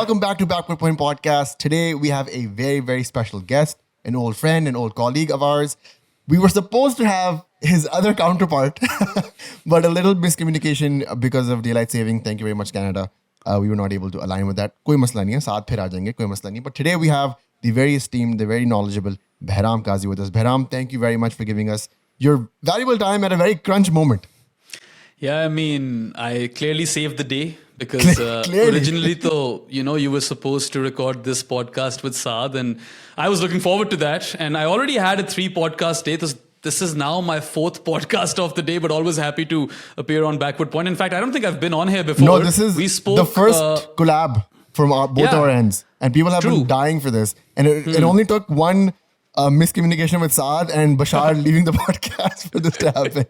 Welcome back to Backward Point Podcast. Today we have a very, very special guest, an old friend, an old colleague of ours. We were supposed to have his other counterpart, but a little miscommunication because of daylight saving. Thank you very much, Canada. We were not able to align with that. कोई मसला नहीं है, साथ फिर आ जाएंगे, कोई मसला नहीं. But today we have the very esteemed, the very knowledgeable Behram Qazi with us. Behram, thank you very much for giving us your valuable time at a very crunch moment. Yeah, I mean, I clearly saved the day because originally, though, you were supposed to record this podcast with Saad, and I was looking forward to that. And I already had a 3-podcast day. This is now my 4th podcast of the day, but always happy to appear on Backward Point. In fact, I don't think I've been on here before. No, this is the first collab from both our ends. And people have been dying for this. And it only took one miscommunication with Saad and Bashar leaving the podcast for this to happen.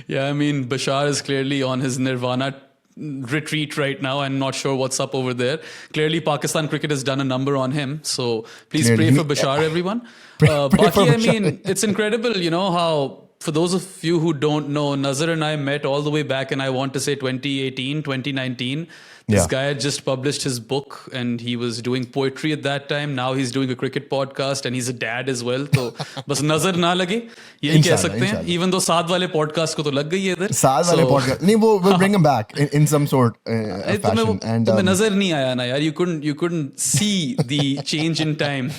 Yeah, I mean, Bashar is clearly on his Nirvana retreat right now. I'm not sure what's up over there. Clearly, Pakistan cricket has done a number on him. So please pray for Bashar, everyone. Baki, I mean, it's incredible, how, for those of you who don't know, Nazar and I met all the way back in, I want to say 2018, 2019. This guy had just published his book and he was doing poetry at that time. Now he's doing a cricket podcast and he's a dad as well. So, बस नजर ना लगे यही कह सकते हैं. Even though साथ वाले podcast को तो लग गई है इधर. साथ वाले podcast नहीं we'll bring him back in some sort of fashion. And तुम्हें नजर नहीं आया ना यार. You couldn't see the change in time.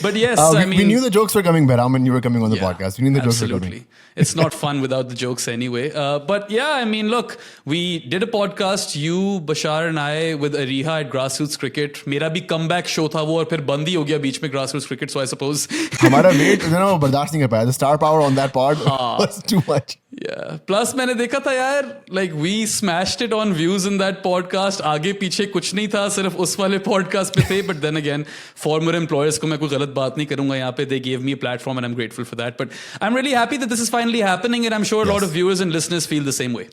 But yes, I mean, we knew the jokes were coming, Behram, when you were coming on the podcast. We knew the jokes were coming. It's not fun without the jokes anyway. But yeah, I mean, look, we did a podcast, you, Bashar and I, with Ariha at Grassroots Cricket. मेरा भी comeback show था वो और फिर बंद ही हो गया बीच में Grassroots Cricket, so I suppose. हमारा weight, बर्दाश्त नहीं कर पाया. The star power on that pod was too much. Yeah. Plus मैंने देखा था यार, like we smashed it on views in that podcast. आगे पीछे कुछ नहीं था, सिर्फ उस वाले podcast पे थे. But then again, former employers को मैं कोई गलत बात नहीं करूँगा यहाँ पे. They gave me a platform and I'm grateful for that. But I'm really happy that this is finally happening and I'm sure a lot of viewers and listeners feel the same way.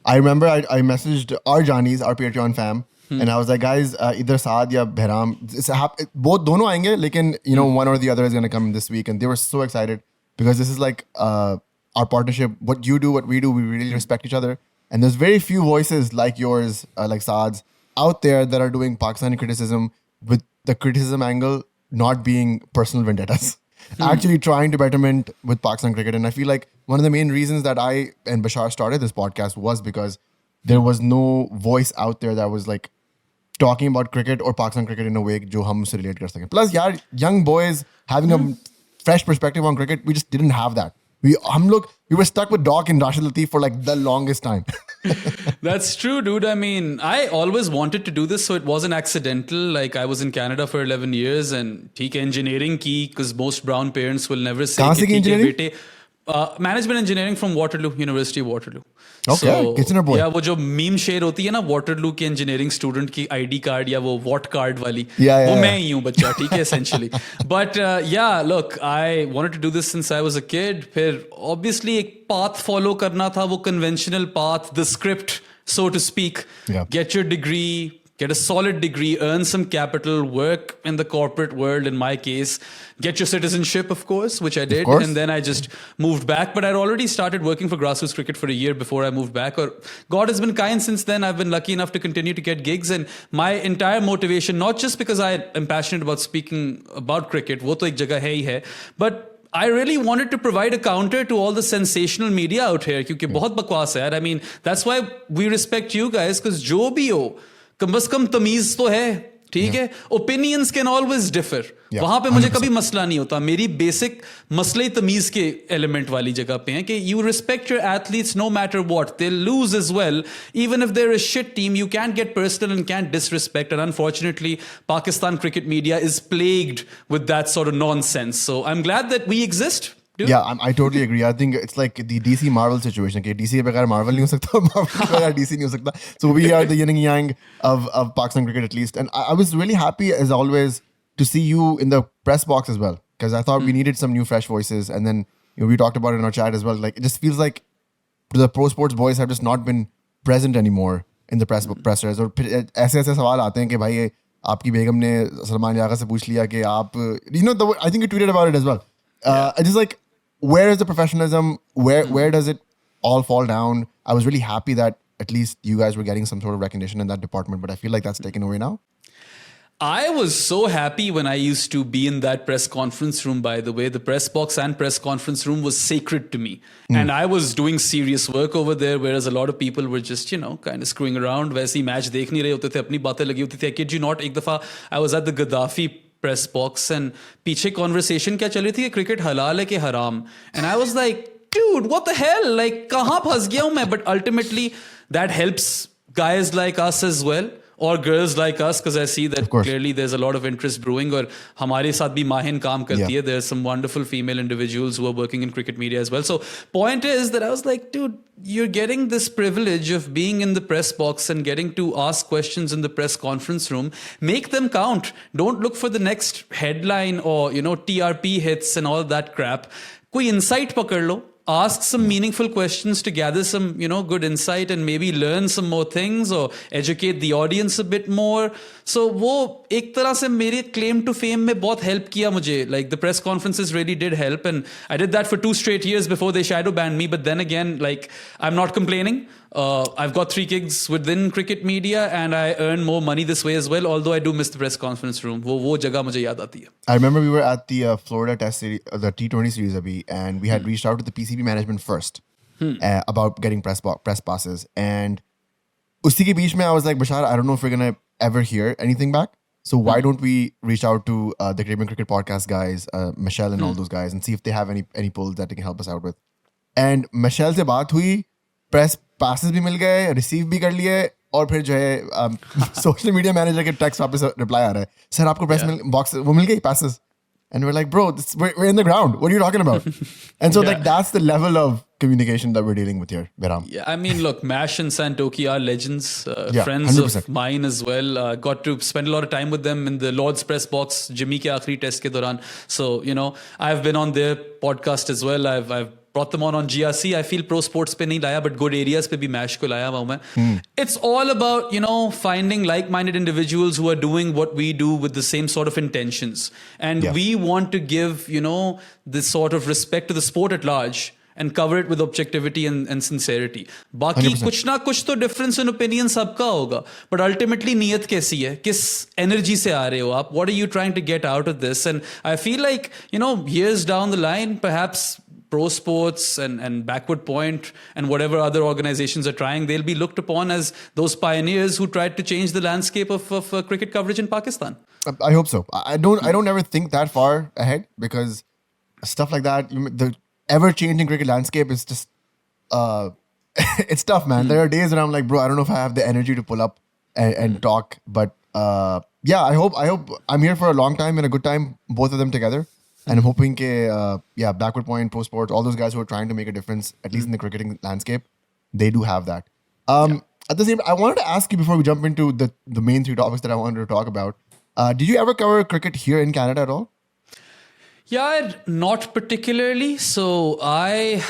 I remember I messaged our Johnnies, our Patreon fam, and I was like, guys, either Saad or Behram, both dono aayenge, lekin, one or the other is going to come this week. And they were so excited because this is like our partnership. What you do, what we do, we really respect each other. And there's very few voices like yours, like Saad's, out there that are doing Pakistani criticism with the criticism angle not being personal vendettas. Actually trying to betterment with Pakistan cricket. And I feel like one of the main reasons that I and Bashar started this podcast was because there was no voice out there that was like talking about cricket or Pakistan cricket in a way jo hum usse relate kar sake. Plus, young boys having a fresh perspective on cricket, we just didn't have that. We were stuck with Doc and Rashid Latif for like the longest time. That's true, dude. I mean, I always wanted to do this, so it wasn't accidental. Like, I was in Canada for 11 years and ठीक है engineering की, because most brown parents will never say कहाँ से की engineering? Management engineering from Waterloo, University of Waterloo. Okay, Kitchener boy. Yeah, वो जो meme share होती है ना Waterloo के engineering student की ID card या वो Watt card वाली, वो मैं ही हूँ बच्चा, ठीक है essentially. But yeah, look, I wanted to do this since I was a kid. फिर obviously एक path follow करना था, वो conventional path, the script, so to speak. Yeah. Get your degree, get a solid degree, earn some capital, work in the corporate world, in my case, get your citizenship, of course, which I did. And then I just moved back. But I'd already started working for Grassroots Cricket for a year before I moved back. Or God has been kind since then. I've been lucky enough to continue to get gigs. And my entire motivation, not just because I am passionate about speaking about cricket, wo to ek jagah hai hi hai, but I really wanted to provide a counter to all the sensational media out here. Kyunki bahut bakwas hai. I mean, that's why we respect you guys, because jo bhi ho, कम बस कम तमीज तो है, ठीक है. Opinions can always differ. वहां पे मुझे कभी मसला नहीं होता. मेरी बेसिक मसले तमीज के एलिमेंट वाली जगह पे है कि you respect your athletes no matter what they lose as well, even if there is shit team, you can get personal and can disrespect. And unfortunately Pakistan cricket media is plagued with that sort of nonsense. So I am glad that we exist. Dude. Yeah, I totally agree. I think it's like the DC Marvel situation. Okay, DC के बगैर Marvel नहीं हो सकता, Marvel के बगैर DC नहीं हो सकता. So we are the yin and yang of Pakistan cricket at least. And I was really happy as always to see you in the press box as well, because I thought we needed some new fresh voices. And then we talked about it in our chat as well. Like it just feels like the pro sports boys have just not been present anymore in the pressers. और ऐसे सवाल आते हैं कि भाई आपकी बेगम ने सलमान यागा से पूछ लिया कि आप I think you tweeted about it as well. I just like, where is the professionalism? Where does it all fall down? I was really happy that at least you guys were getting some sort of recognition in that department, but I feel like that's taken away now. I was so happy when I used to be in that press conference room, by the way. The press box and press conference room was sacred to me. And I was doing serious work over there, whereas a lot of people were just, kind of screwing around. वैसे ही match देख नहीं रहे होते थे, अपनी बातें लगी होती थी. I kid you not, एक दफ़ा I was at the Gaddafi press box and पीछे conversation क्या चल रही थी, cricket halal है कि haram. And I was like, dude, what the hell? Like, कहाँ फंस गया हूँ मैं? But ultimately, that helps guys like us as well. Or girls like us, because I see that clearly there's a lot of interest brewing. Or हमारे साथ भी माहिन काम करती है. There's some wonderful female individuals who are working in cricket media as well. So point is that I was like, dude, you're getting this privilege of being in the press box and getting to ask questions in the press conference room. Make them count. Don't look for the next headline or TRP hits and all that crap. कोई insight पकड़ लो. Ask some meaningful questions to gather some, good insight and maybe learn some more things or educate the audience a bit more. So वो एक तरह से मेरे claim to fame में बहुत help किया मुझे. Like the press conferences really did help, and I did that for 2 straight years before they shadow banned me. But then again, like, I'm not complaining. I've got 3 gigs within cricket media and I earn more money this way as well, although I do miss the press conference room. वो जगह मुझे याद आती है. I remember we were at the Florida Test series, the T20 series, Abhi, and we had reached out to the PCB management first about getting press passes. And usi ke beech mein I was like, Bashar, I don't know if we're going to ever hear anything back. So why don't we reach out to the Caribbean Cricket Podcast guys, Michelle and all those guys, and see if they have any polls that they can help us out with. And Michelle se baat hui, press passes भी मिल गए, receive भी कर लिए, और फिर जो है social media manager के टेक्स्ट वापस रिप्लाई आ रहा है, सर आपको प्रेस बॉक्स वो मिल गई passes. And we're like, bro, we're in the ground. What are you talking about? And so like that's the level of communication that we're dealing with here, Behram. Yeah, I mean, look, Mash and Santoki are legends, friends 100%. Of mine as well. Got to spend a lot of time with them in the Lord's press box, Jimmy ke aakhri test ke dauran. So, I've been on their podcast as well. I've brought them on GRC. I feel Pro Sports pe nahi laya, but good areas pe bhi Mash ko laya hua main. It's all about, finding like-minded individuals who are doing what we do with the same sort of intentions. And we want to give, this sort of respect to the sport at large and cover it with objectivity and sincerity. बाकी कुछ ना कुछ तो difference in opinion सबका होगा. But ultimately नीयत कैसी है? किस energy से आ रहे हो आप? What are you trying to get out of this? And I feel like, years down the line, perhaps Pro Sports and Backward Point and whatever other organizations are trying, they'll be looked upon as those pioneers who tried to change the landscape of cricket coverage in Pakistan. I hope so. I don't ever think that far ahead, because stuff like that, the ever-changing cricket landscape is just, it's tough, man. There are days where I'm like, bro, I don't know if I have the energy to pull up and talk. But I hope I'm here for a long time and a good time, both of them together. And I'm hoping Backward Point, Pro Sports, all those guys who are trying to make a difference, at least in the cricketing landscape, they do have that. At the same time, I wanted to ask you before we jump into the main 3 topics that I wanted to talk about. Did you ever cover cricket here in Canada at all? Yeah, not particularly. So I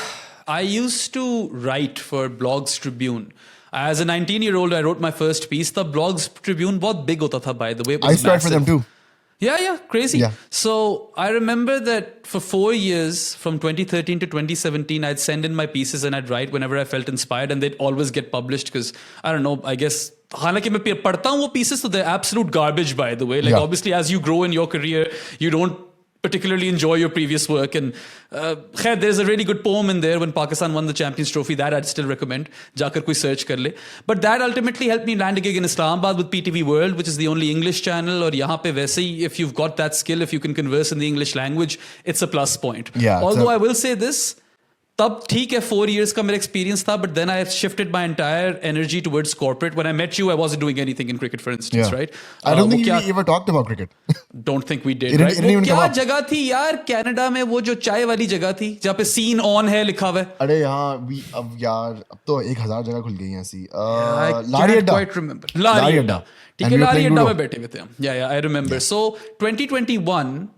used to write for Blogs Tribune. As a 19-year-old, I wrote my first piece. The Blogs Tribune was big hota tha, by the way. It was I started for them too. Yeah, crazy. Yeah. So I remember that for 4 years, from 2013 to 2017, I'd send in my pieces and I'd write whenever I felt inspired, and they'd always get published because, I don't know, I guess, हालांकि मैं पढ़ता हूँ वो pieces, so they're absolute garbage, by the way. Like, obviously, as you grow in your career, you don't particularly enjoy your previous work. And there's a really good poem in there when Pakistan won the Champions Trophy that I'd still recommend. Jaakar koi search kar le. But that ultimately helped me land a gig in Islamabad with PTV World, which is the only English channel. Or yahan pe वैसे ही, if you've got that skill, if you can converse in the English language, it's a plus point. Yeah, although I will say this, तब ठीक है 4 years का मेरा experience था, but then I shifted my entire energy towards corporate. When I met you, I wasn't doing anything in cricket, for instance, right? I don't think we ever talked about cricket. Don't think we did, right? वो क्या जगह थी यार Canada में, वो जो चाय वाली जगह थी जहाँ पे scene on है लिखा हुआ है? अरे यहाँ अब तो 1000 जगह खुल गई हैं ऐसी. I can't quite remember. लारी अड्डा. ठीक है, लारी अड्डा में बैठे हुए थे हम. Yeah, I remember. So 2021,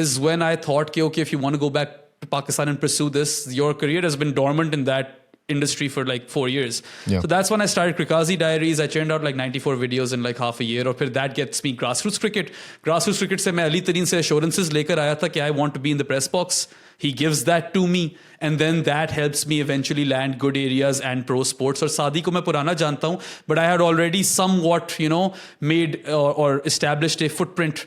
is when I thought, okay, if you want to go back to Pakistan and pursue this, your career has been dormant in that industry for like 4 years. Yeah. So that's when I started Krikazi Diaries. I churned out like 94 videos in like half a year. Or फिर that gets me grassroots cricket. Grassroots cricket से मैं अली तरीन से assurances लेकर आया था कि I want to be in the press box. He gives that to me. And then that helps me eventually land good areas and pro sports. और Saadi को मैं पुराना जानता हूँ, but I had already somewhat, made or established a footprint,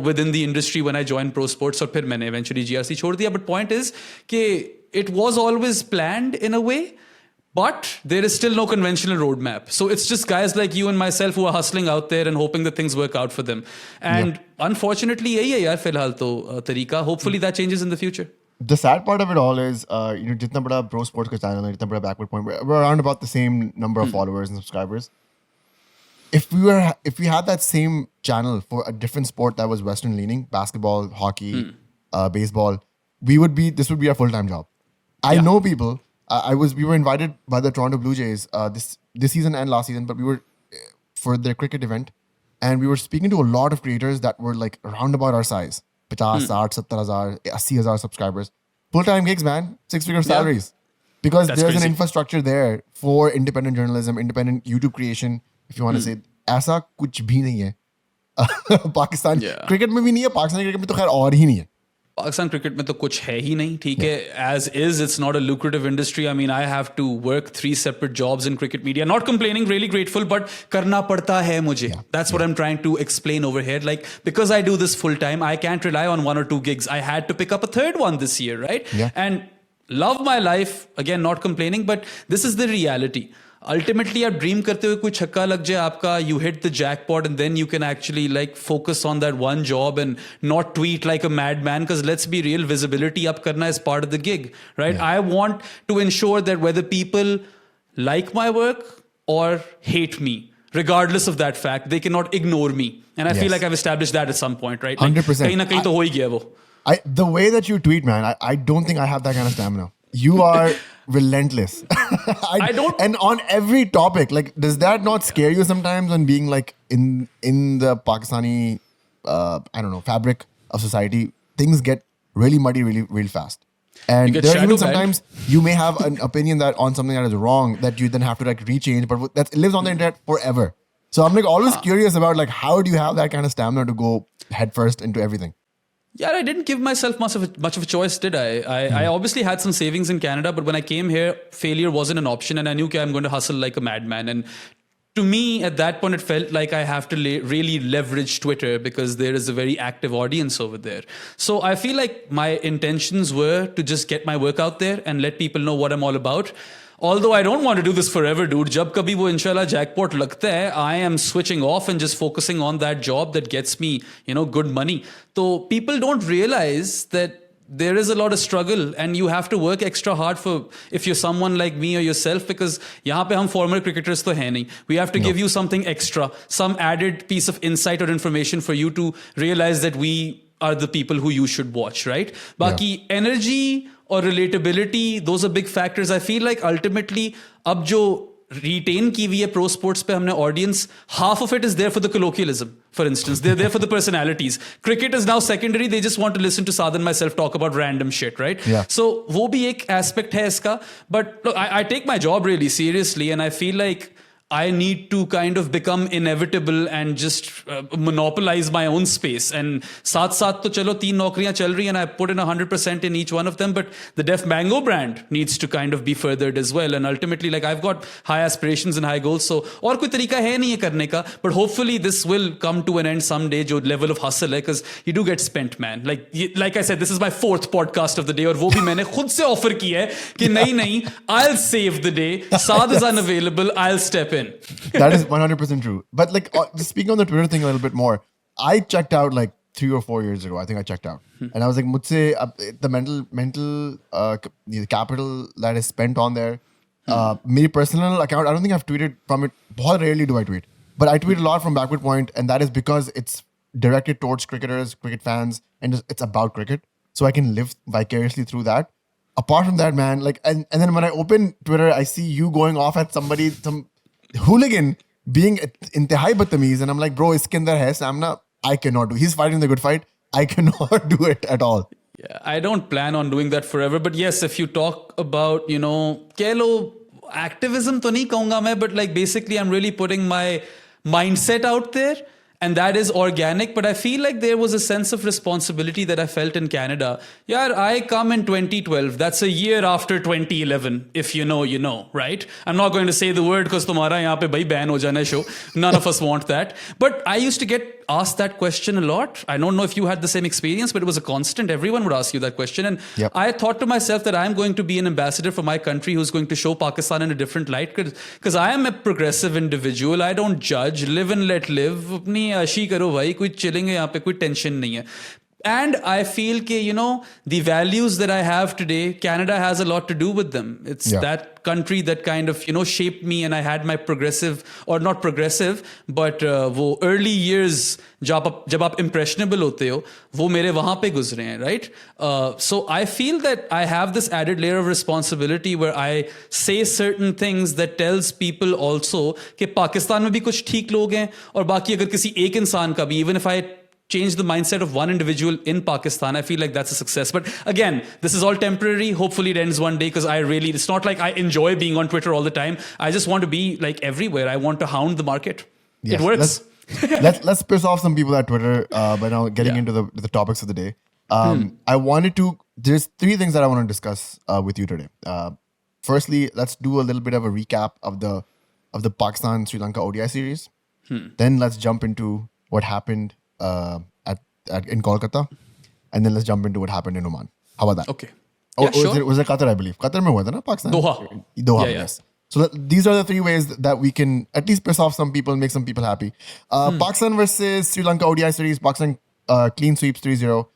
within the industry when I joined pro sports. और फिर मैंने eventually GRC छोड़ दिया. But point is कि it was always planned in a way, but there is still no conventional roadmap. So it's just guys like you and myself who are hustling out there and hoping that things work out for them. And unfortunately, यही है यार फिलहाल तो तरीका. Hopefully that changes in the future. The sad part of it all is, जितना बड़ा pro sports का channel है, जितना बड़ा backward point, we're around about the same number of followers and subscribers. If we had that same channel for a different sport that was Western leaning, basketball, hockey, baseball, this would be our full-time job. I know people. We were invited by the Toronto Blue Jays this season and last season, but we were for their cricket event, and we were speaking to a lot of creators that were like around about our size, 50, 60, 70,000, 80,000 subscribers, full-time gigs, man, 6-figure salaries, because That's there's crazy. an infrastructure there for independent journalism, independent YouTube creation, if you want to say. ऐसा कुछ भी नहीं है Pakistan cricket में भी नहीं है, Pakistani cricket में तो खैर और ही नहीं है. पाकिस्तान क्रिकेट में तो कुछ है ही नहीं, ठीक है. As is, it's not a lucrative industry. I mean, I have to work 3 separate jobs in cricket media. Not complaining, really grateful, but करना पड़ता है मुझे. That's what I'm trying to explain over here. Like, because I do this full time, I can't rely on 1 or 2 gigs. I had to pick up a third one this year, right? Yeah. And love my life. Again, not complaining, but this is the reality. Ultimately, आप dream करते हुए कोई छक्का लग जाए आपका, you hit the jackpot, and then you can actually like focus on that one job and not tweet like a madman, because let's be real, visibility up karna is part of the gig, right? Yeah. I want to ensure that whether people like my work or hate me, regardless of that fact, they cannot ignore me. And I feel like I've established that at some point, right? Like, 100%. कहीं ना कहीं तो हो ही गया वो. The way that you tweet, man, I don't think I have that kind of stamina. You are relentless. I don't. And on every topic, like, does that not scare you sometimes when being like in the Pakistani, I don't know, fabric of society, things get really muddy really fast. And get there are even shadow sometimes you may have an opinion that on something that is wrong that you then have to like rechange, but it lives on the internet forever. So I'm like always curious about like, how do you have that kind of stamina to go headfirst into everything? Yeah, I didn't give myself much of a choice, did I? I obviously had some savings in Canada, but when I came here, failure wasn't an option, and I knew I'm going to hustle like a madman. And to me, at that point, it felt like I have to really leverage Twitter because there is a very active audience over there. So I feel like my intentions were to just get my work out there and let people know what I'm all about. Although I don't want to do this forever, dude. जब कभी वो इंशाल्लाह jackpot लगता है, I am switching off and just focusing on that job that gets me, good money. So people don't realize that there is a lot of struggle and you have to work extra hard for if you're someone like me or yourself, because यहाँ पे हम former cricketers तो हैं नहीं. We have to give you something extra, some added piece of insight or information for you to realize that we are the people who you should watch, right? Baki energy or relatability, those are big factors. I feel like ultimately अब जो retain की हुई है pro sports पे हमने audience, half of it is there for the colloquialism, for instance. They're there for the personalities. Cricket is now secondary. They just want to listen to Saad and myself talk about random shit, right? Yeah. So वो भी एक aspect है इसका. But look, I take my job really seriously, and I feel like I need to kind of become inevitable and just monopolize my own space. And साथ तो चलो 3 नौकरियां चल रही हैं, and I put in 100% in each one of them. But the Def Mango brand needs to kind of be furthered as well. And ultimately, like, I've got high aspirations and high goals. So और कोई तरीका है नहीं है करने का. But hopefully this will come to an end someday. जो level of hustle है, because you do get spent, man. Like I said, this is my 4th podcast of the day, और वो भी मैंने खुद से offer की है कि नहीं, I'll save the day. Saad is unavailable. I'll step in. That is 100% true. But like, just speaking on the Twitter thing a little bit more, I checked out like 3 or 4 years ago. I think I checked out, and I was like, "Mujhse the mental the capital that is spent on there." My personal account, I don't think I've tweeted from it. Very rarely do I tweet, but I tweet a lot from Backward Point, and that is because it's directed towards cricketers, cricket fans, and it's about cricket, so I can live vicariously through that. Apart from that, man, like, and then when I open Twitter, I see you going off at somebody, some hooligan being intihai badtameez, and I'm like, bro, iske andar hai stamina. I cannot do. He's fighting the good fight. I cannot do it at all. Yeah, I don't plan on doing that forever. But yes, if you talk about, कह लो activism तो नहीं कहूँगा मैं, but like basically I'm really putting my mindset out there. And that is organic, but I feel like there was a sense of responsibility that I felt in Canada. Yeah, I come in 2012. That's a year after 2011. If you know, you know, right? I'm not going to say the word because तुम्हारा यहाँ पे भाई ban हो जाना show. None of us want that. But I used to get asked that question a lot. I don't know if you had the same experience, but it was a constant. Everyone would ask you that question. And I thought to myself that I'm going to be an ambassador for my country who's going to show Pakistan in a different light because I am a progressive individual. I don't judge. Live and let live. अपनी ऐशी करो भाई, कोई chilling है यहाँ पे, कोई tension नहीं है. And I feel that, the values that I have today, Canada has a lot to do with them. It's that country that kind of, shaped me, and I had my progressive, or not progressive, but वो early years, जब आप impressionable होते हो, वो मेरे वहाँ पे गुजरे हैं, right? So I feel that I have this added layer of responsibility where I say certain things that tells people also कि पाकिस्तान में भी कुछ ठीक लोग हैं, और बाकी अगर किसी एक इंसान का भी, even if I change the mindset of one individual in Pakistan, I feel like that's a success. But again, this is all temporary. Hopefully it ends one day, because it's not like I enjoy being on Twitter all the time. I just want to be like everywhere. I want to hound the market. Yes, it works. Let's piss off some people at Twitter by now getting into the topics of the day. There's three things that I want to discuss with you today. Firstly, let's do a little bit of a recap of the Pakistan-Sri Lanka ODI series. Then let's jump into what happened in Kolkata, and then let's jump into what happened in Oman. How about that? Okay. Sure. Was it Qatar, I believe? Qatar mein hua tha na, Pakistan? Doha, yes. So these are the three ways that we can at least piss off some people, make some people happy. Pakistan versus Sri Lanka ODI series, Pakistan clean sweeps 3-0.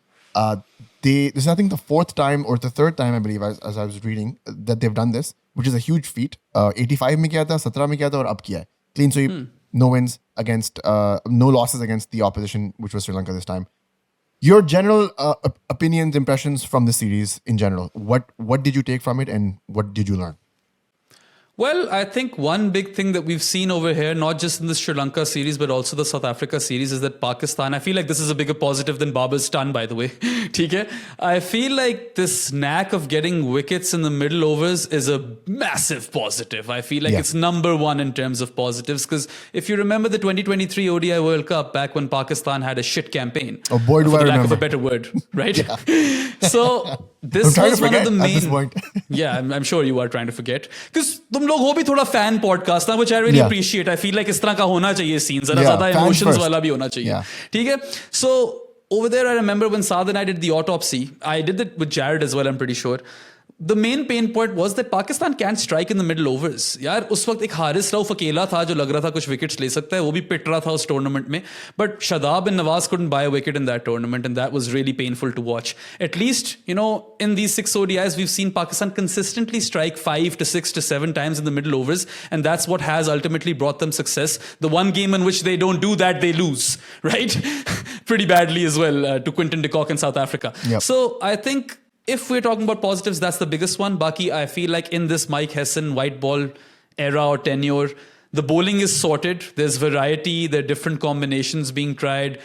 This is, I think, the fourth time or the third time, I believe, as I was reading, that they've done this, which is a huge feat. 85 mein kiya tha, 17 mein kiya tha, aur ab kiya hai. Clean sweep, no wins against, no losses against the opposition, which was Sri Lanka this time. Your general opinions, impressions from the series in general. What did you take from it, and what did you learn? Well, I think one big thing that we've seen over here, not just in the Sri Lanka series, but also the South Africa series, is that Pakistan, I feel like this is a bigger positive than Babar's stun, by the way. I feel like this knack of getting wickets in the middle overs is a massive positive. I feel like it's number one in terms of positives, because if you remember the 2023 ODI World Cup, back when Pakistan had a shit campaign, oh boy, do I remember. For the lack of a better word, right? So this was one of the main... At this point. Yeah, I'm sure you are trying to forget. Because तुम लोग हो भी थोड़ा fan podcast ना, which I really appreciate. I feel like इस तरह का होना चाहिए scene, ज़रा ज़्यादा emotions वाला भी होना चाहिए. ठीक है? So over there, I remember when Saad and I did the autopsy. I did it with Jared as well, I'm pretty sure. The main pain point was that Pakistan can't strike in the middle overs. यार उस वक्त एक हारिस रऊफ अकेला था जो लग रहा था कुछ विकेट्स ले सकता है, वो भी पिट रहा था उस टूर्नामेंट में. But Shadab and Nawaz couldn't buy a wicket in that tournament, and that was really painful to watch. At least, in these 6 ODIs, we've seen Pakistan consistently strike 5 to 6 to 7 times in the middle overs, and that's what has ultimately brought them success. The one game in which they don't do that, they lose, right? Pretty badly as well, to Quinton de Kock in South Africa. Yep. So I think, if we're talking about positives, that's the biggest one. Baki, I feel like in this Mike Hesson white ball era or tenure, the bowling is sorted. There's variety. There are different combinations being tried.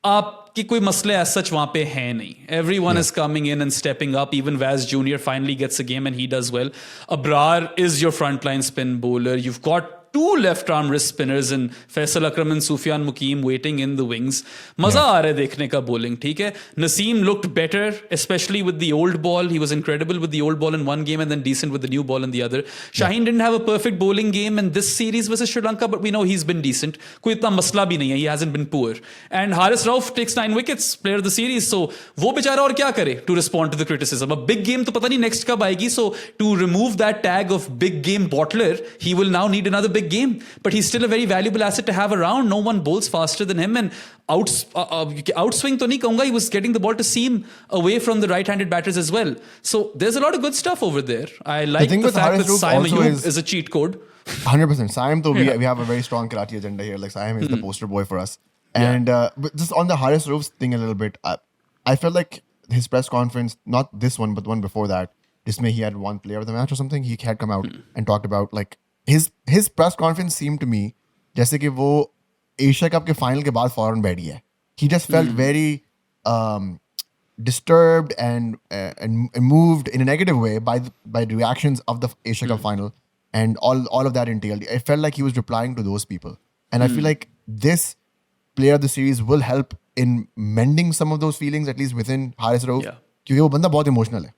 आपकी कोई मसले as such वहाँ पे है नहीं. Everyone is coming in and stepping up. Even Vaz Jr. finally gets a game and he does well. Abrar is your frontline spin bowler. You've got 2 left-arm wrist spinners in Faisal Akram and Sufyan Mukim waiting in the wings. मजा आ रहा है देखने का bowling, ठीक है? Naseem looked better, especially with the old ball. He was incredible with the old ball in one game and then decent with the new ball in the other. Shaheen didn't have a perfect bowling game in this series versus Sri Lanka, but we know he's been decent. कोई इतना मसला भी नहीं है. He hasn't been poor. And Haris Rauf takes 9 wickets, player of the series. So वो बेचारा और क्या करे to respond to the criticism? A big game तो पता नहीं next कब आएगी. So to remove that tag of big game bottler, he will now need another big game, but he's still a very valuable asset to have around. No one bowls faster than him, and outswing to nahi kahunga, he was getting the ball to seam away from the right-handed batters as well. So there's a lot of good stuff over there. I like the fact that Saim Ayub is a cheat code. 100%. Saim, though, we have a very strong Karate agenda here. Like Saim is the poster boy for us. And but just on the Haris Rauf thing a little bit, I felt like his press conference, not this one, but the one before that, जिसमें he had one player of the match or something, he had come out and talked about like his press conference seemed to me जैसे कि वो Asia cup के final के बाद फौरन बैठ गया. He just felt very disturbed and moved in a negative way by the reactions of the Asia Cup final and all of that entailed. I felt like he was replying to those people, and I feel like this player of the series will help in mending some of those feelings, at least within Haris Rauf, क्योंकि वो बंदा बहुत emotional है,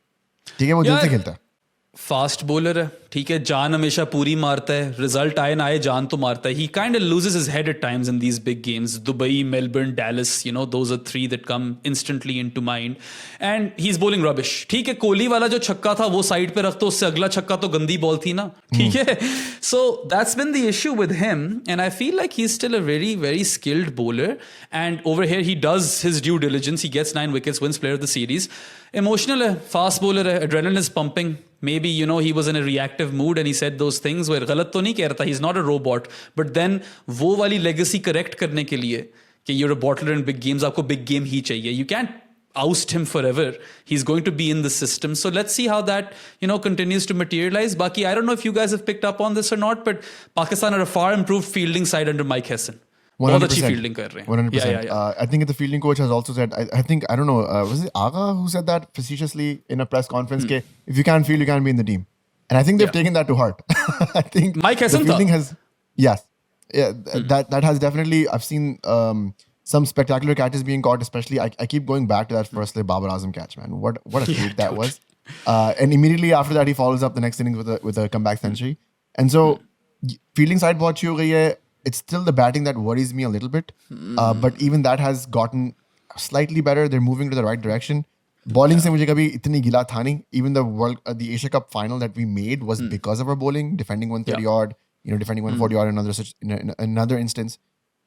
ठीक है, वो दिल से खेलता है. फास्ट बॉलर है, ठीक है, जान हमेशा पूरी मारता है, रिजल्ट आए ना आए जान तो मारता है. He kind of loses his head at times in these big games. Dubai, Melbourne, Dallas, you know, those are three that come instantly into mind, and he is bowling rubbish. ठीक है, कोहली वाला जो छक्का था वो साइड पे रख दो, उससे अगला छक्का तो गंदी बॉल थी ना, ठीक है. So that's been the issue with him, and I feel like he is still a very very skilled bowler, and over here he does his due diligence. He gets 9 wickets, wins player of the series. Emotional है, fast bowler है, adrenaline is pumping. Maybe, you know, he was in a reactive mood and he said those things where गलत तो नहीं कह रहा था, he's not a robot. But then वो वाली legacy correct करने के लिए कि you're a bottler in big games, आपको big game ही चाहिए. You can't oust him forever. He's going to be in the system. So let's see how that, you know, continues to materialize. Baki, I don't know if you guys have picked up on this or not, but Pakistan are a far improved fielding side under Mike Hesson. 100%. 100%. I think the fielding coach has also said, I think, I don't know, was it Agha who said that facetiously in a press conference, if you can't field, you can't be in the team. And I think they've taken that to heart. I think Mike Hesson the fielding has, yes. Yeah, that has definitely, I've seen some spectacular catches being caught, especially, I keep going back to that first Babar Azam catch, man. What a tweet that was. And immediately after that, he follows up the next innings with a comeback century. And so, fielding side bahut अच्छी हो गई है. It's still the batting that worries me a little bit. But even that has gotten slightly better. They're moving to the right direction. Bowling se mujhe kabhi itni gila tha nahi. Even the Asia Cup final that we made was because of our bowling, defending 130 odd, you know, defending 140 odd in another instance.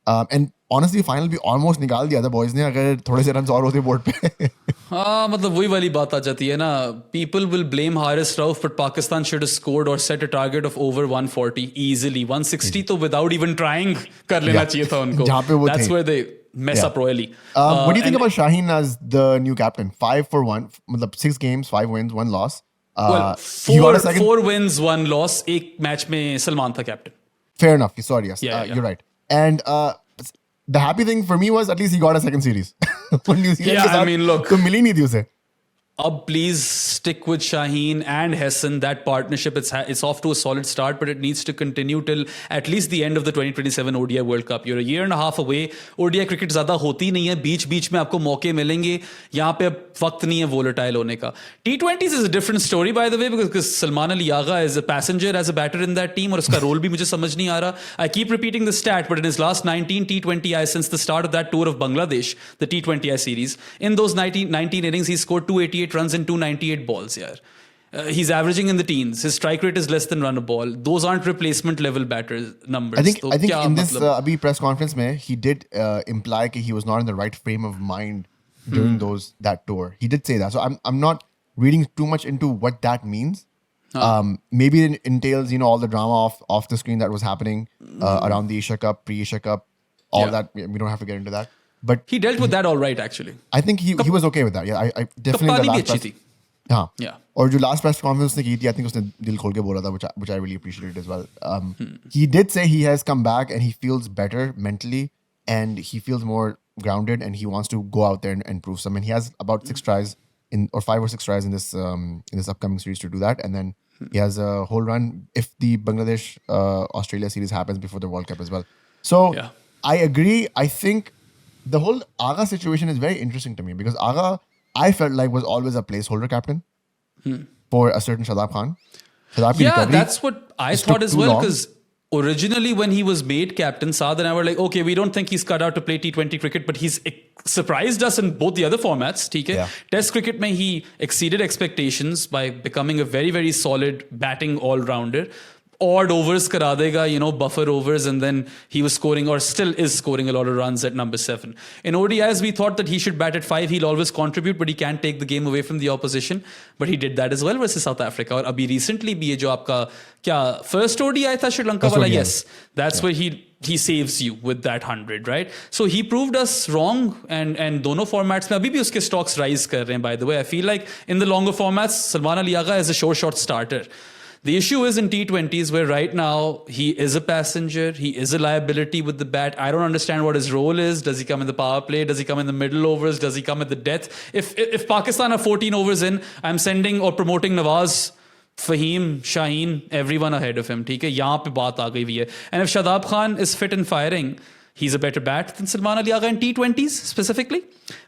And honestly, final भी almost निकाल दिया था boys ने, अगर थोड़े से runs और होते बोर्ड पे. हाँ, मतलब वही वाली बात आ जाती है ना. People will blame Haris Rauf, but Pakistan should have scored or set a target of over 140 easily. 160 तो without even trying कर लेना चाहिए था उनको. जहाँ पे वो That's थे. where they mess up royally. What do you think about Shaheen as the new captain? 5 for 1, मतलब 6 games, 5 wins, 1 loss. Well, 4 wins, 1 loss. एक मैच में सलमान था captain. Fair enough. Sorry, yes. You're right. And the happy thing for me was at least he got a second series. New Zealand Yeah, I mean, look. तो मिली नहीं थी उसे. Please stick with Shaheen and Hesson. That partnership, it's off to a solid start, but it needs to continue till at least the end of the 2027 ODI World Cup. You're a year and a half away. ODI cricket ज़्यादा होती नहीं है. बीच में आपको मौके मिलेंगे. यहाँ पे अब वक्त नहीं है volatile होने का. T20s is a different story, by the way, because Salman Ali Agha is a passenger as a batter in that team, और उसका role भी मुझे समझ नहीं आ रहा. I keep repeating the stat, but in his last 19 T20I since the start of that tour of Bangladesh, the T20I series, in those 19 innings, he scored 288 runs in 298 balls. He's averaging in the teens. His strike rate is less than run a ball. Those aren't replacement level batters numbers. I think in this abhi press conference mein, he did imply that he was not in the right frame of mind during that tour. He did say that. So I'm not reading too much into what that means. Maybe it entails, you know, all the drama off the screen that was happening around the Asia Cup, pre-Asia Cup, all that. We don't have to get into that. But he dealt with that all right, actually. I think he was okay with that. Yeah, I definitely. कप्तानी भी अच्छी थी. हाँ. Yeah. और जो last press conference उसने की थी, I think उसने दिल खोल के बोला था, which I really appreciated as well. He did say he has come back and he feels better mentally and he feels more grounded and he wants to go out there and prove something. He has about 6 tries or 5 or 6 tries in this upcoming series to do that, and then he has a whole run if the Bangladesh Australia series happens before the World Cup as well. So I agree. I think the whole Agha situation is very interesting to me because Agha, I felt like, was always a placeholder captain for a certain Shadab Khan. That's what I thought as well, because originally when he was made captain, Saad and I were like, okay, we don't think he's cut out to play T20 cricket, but he's surprised us in both the other formats. Yeah. Test cricket mein he exceeded expectations by becoming a very, very solid batting all-rounder. Odd overs kara dega, you know, buffer overs, and then he was scoring, or still is scoring, a lot of runs at number 7. In ODIs, we thought that he should bat at 5. He'll always contribute, but he can't take the game away from the opposition. But he did that as well versus South Africa. और अभी recently भी ये जो आपका क्या first ODI था श्रीलंका वाला, yes, that's where he saves you with that 100, right? So he proved us wrong, and दोनों formats में अभी भी उसके stocks rise कर रहे हैं. By the way, I feel like in the longer formats, Salman Ali Agha is a sure shot starter. The issue is in T20s where right now he is a passenger, he is a liability with the bat. I don't understand what his role is. Does he come in the power play? Does he come in the middle overs? Does he come at the death? If Pakistan are 14 overs in, I'm sending or promoting Nawaz, Fahim, Shaheen, everyone ahead of him. ठीक है, यहाँ पे बात आ गई हुई है. And if Shadab Khan is fit and firing, he's a better bat than Salman Ali Agha in T20s specifically.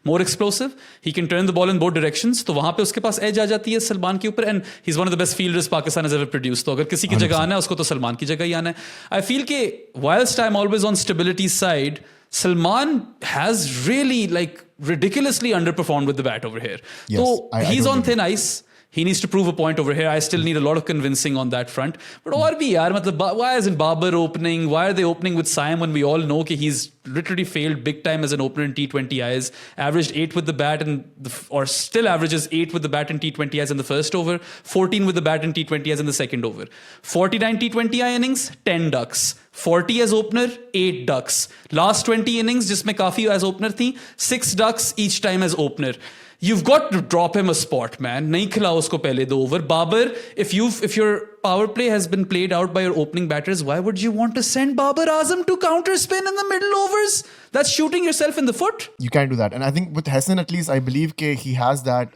More explosive. He can turn the ball in both directions. तो वहाँ पे उसके पास edge आ जाती है सलमान के ऊपर. And he's one of the best fielders Pakistan has ever produced. तो अगर किसी की जगह आना है उसको तो सलमान की जगह ही आना है. I feel कि whilst I'm always on stability's side, Salman has really like ridiculously underperformed with the bat over here. Yes, so he's on thin ice. He needs to prove a point over here. I still need a lot of convincing on that front. But और भी यार, मतलब why isn't Babar opening? Why are they opening with Saim when we all know that he's literally failed big time as an opener in T20Is? Averaged 8 with the bat or still averages 8 with the bat in T20Is in the first over, 14 with the bat in T20Is in the second over. 49 T20I innings, 10 ducks. 40 as opener, 8 ducks. Last 20 innings जिसमें काफी as opener थी, 6 ducks each time as opener. You've got to drop him a spot, man. नहीं खिलाओ उसको पहले 2 over. Babar, if your power play has been played out by your opening batters, why would you want to send Babar Azam to counter spin in the middle overs? That's shooting yourself in the foot. You can't do that. And I think with Hassan, at least, I believe he has that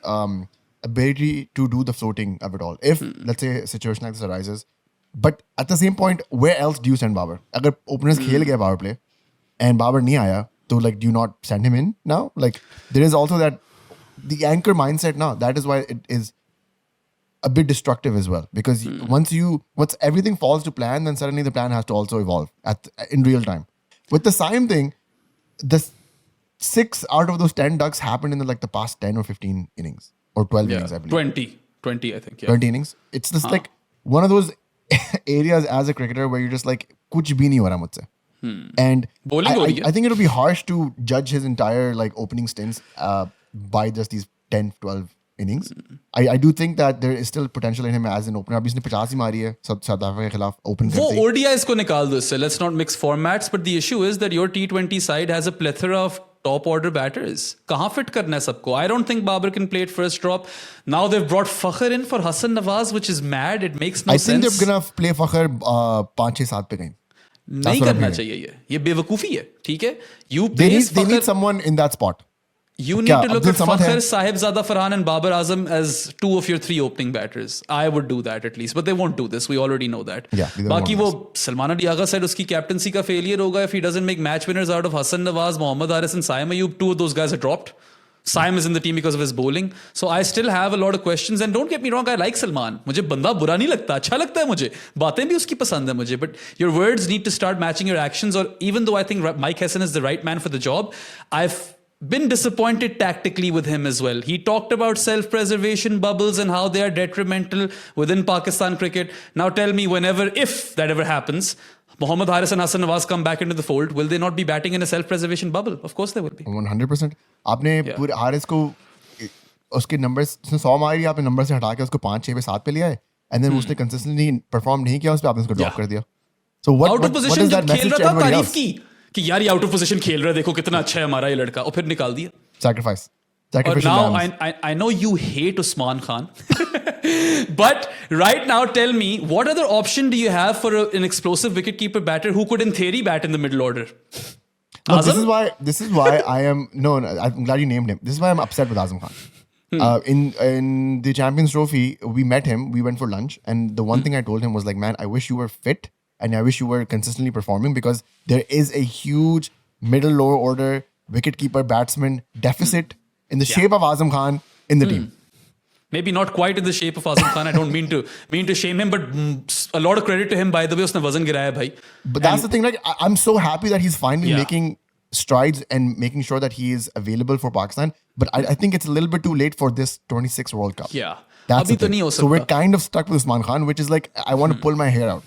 ability to do the floating of it all. If, let's say, a situation like this arises. But at the same point, where else do you send Babar? Agar openers खेल गए power play and Babar नहीं आया, so like, do you not send him in now? Like, there is also that the anchor mindset now. That is why it is a bit destructive as well. Because once everything falls to plan, then suddenly the plan has to also evolve in real time. With the Saim thing, the 6 out of those 10 ducks happened in the past 10 or 15 innings. Or 12 innings, I believe. 20 I think. Yeah. 20 innings. It's just like one of those areas as a cricketer where you're just like, kuch bhi nahi ho raha mujhse. And I think it would be harsh to judge his entire like opening stints by just these 10, 12 innings. I do think that there is still potential in him as an opener. Abhi usne 50 hi mari hai South Africa ke khilaf open karte hi. वो ODIs को निकाल दो इससे. Let's not mix formats. But the issue is that your T20 side has a plethora of top order batters. कहाँ fit करना है सबको? I don't think Babar can play at first drop. Now they've brought Fakhr in for Hassan Nawaz, which is mad. It makes no sense. I think they're gonna play Fakhr 5, 6, 7 पे कहीं. नहीं करना चाहिए ये बेवकूफी है. ठीक है? They need someone in that spot. You need to look at Fakhr, Sahibzada Farhan and Babar Azam as 2 of your 3 opening batters. I would do that at least. But they won't do this. We already know that. बाकी वो Salman Ali Agha said उसकी captaincy का failure होगा if he doesn't make match winners out of Hassan Nawaz, Mohammad Haris and Saim Ayub. 2 of those guys are dropped. Saim is in the team because of his bowling. So I still have a lot of questions. And don't get me wrong, I like Salman. मुझे बंदा बुरा नहीं लगता. अच्छा लगता है मुझे. बातें भी उसकी पसंद है मुझे. But your words need to start matching your actions. Or even though I think Mike Hesson is the right man for the job, I've been disappointed tactically with him as well. He talked about self-preservation bubbles and how they are detrimental within Pakistan cricket. Now tell me, if that ever happens, Mohammad Haris and Hassan Nawaz come back into the fold, will they not be batting in a self-preservation bubble? Of course they will be. 100%. आपने पूरे हारिस को उसके numbers 100 मारी, आपने number से हटा के उसको 5, 6 पे 7 पे लिया है, and then उसने consistently परफॉर्म नहीं किया, उस पे आपने उसको ड्रॉप कर दिया. So what is that message to everybody else? कि यार ये आउट ऑफ पोजीशन खेल रहा है, देखो कितना अच्छा है हमारा ये लड़का, और फिर निकाल दिया. Sacrifice. Now I know you hate Usman Khan, but right now tell me, what other option do you have for an explosive wicketkeeper batter who could in theory bat in the middle order? Look, this is why I am I'm glad you named him. This is why I'm upset with Azam Khan. In the Champions Trophy, we met him. We went for lunch, and the one thing I told him was like, man, I wish you were fit, and I wish you were consistently performing, because there is a huge middle lower order wicketkeeper batsman deficit in the shape of Azam Khan in the team. Maybe not quite in the shape of Azam Khan. I don't mean to shame him, but a lot of credit to him. By the way, उसने वजन गिराया भाई. But that's the thing. Like, I'm so happy that he's finally making strides and making sure that he is available for Pakistan. But I think it's a little bit too late for this 26 World Cup. Yeah, that's the thing. So we're kind of stuck with Usman Khan, which is like, I want to pull my hair out.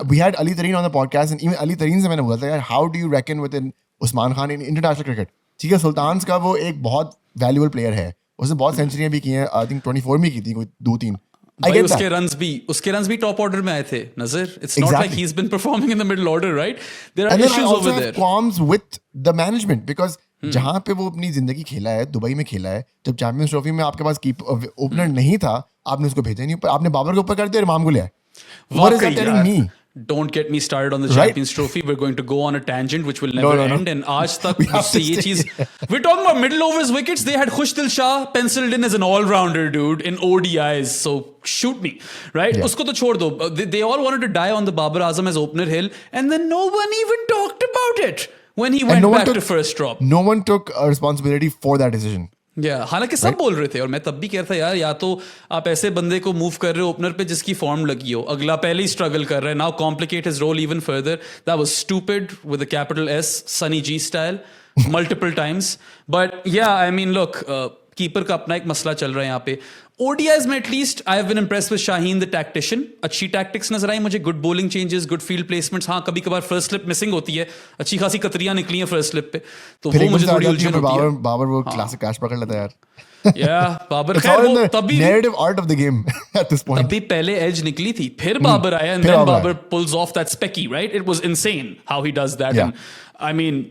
We had Ali Tareen on the podcast, and even Ali Tareen से मैंने बोला था, how do you reckon with Usman Khan in international cricket? ठीक है, sultans का वो एक बहुत वैल्यूएबल प्लेयर है, उसने बहुत सेंचुरियां भी की हैं. आई थिंक 24 में की थी, कोई 2-3. भाई उसके रन्स भी टॉप ऑर्डर में आए थे नजर. It's not like he's been performing in the middle order, right? There are issues over there. And then I also have qualms with the management, because जहाँ पे वो अपनी जिंदगी खेला है, दुबई में खेला है, जब चैंपियंस ट्रॉफी में आपके पास ओपनर नहीं था, आपने उसको भेजा नहीं ऊपर, आपने बाबर के ऊपर कर दिया और इमाम को लिया. What is that telling me? Don't get me started on the Champions Trophy. We're going to go on a tangent which will never end. And आज तक मुझसे ये चीज, we're talking about middle overs wickets. They had Khush Dil Shah penciled in as an all-rounder, dude, in ODIs. So shoot me, right? Yeah. उसको तो छोड़ दो. They all wanted to die on the Babar Azam as opener hill, and then no one even talked about it when he went back to first drop. No one took responsibility for that decision. हालांकि सब बोल रहे थे और मैं तब भी कह रहा था यार, या तो आप ऐसे बंदे को मूव कर रहे हो ओपनर पे जिसकी फॉर्म लगी हो, अगला पहले ही स्ट्रगल कर रहा है, now complicate his role even further. That was stupid with a capital S, Sunny ji style, multiple times. But yeah I mean look, keeper का अपना एक मसला चल रहा है यहाँ पे. ODIs में at least I have been impressed with Shaheen the tactician. अच्छी टैक्टिक्स नजर आई मुझे, good bowling changes, good field placements. हाँ, कभी कभार फर्स्ट स्लिप मिसिंग होती है, अच्छी खासी कतरियां निकली हैं फर्स्ट स्लिप पे, तो वो मुझे थोड़ी उलझन होती है. बाबर वो क्लासिक कैच पकड़ लेता है यार. बाबर खैर वो तभी narrative art of the game at this point. तभी पहले एज निकली थी, फिर बाबर आया, and then Babar pulls off that specky, right? It was insane how he does that. Yeah. And I mean,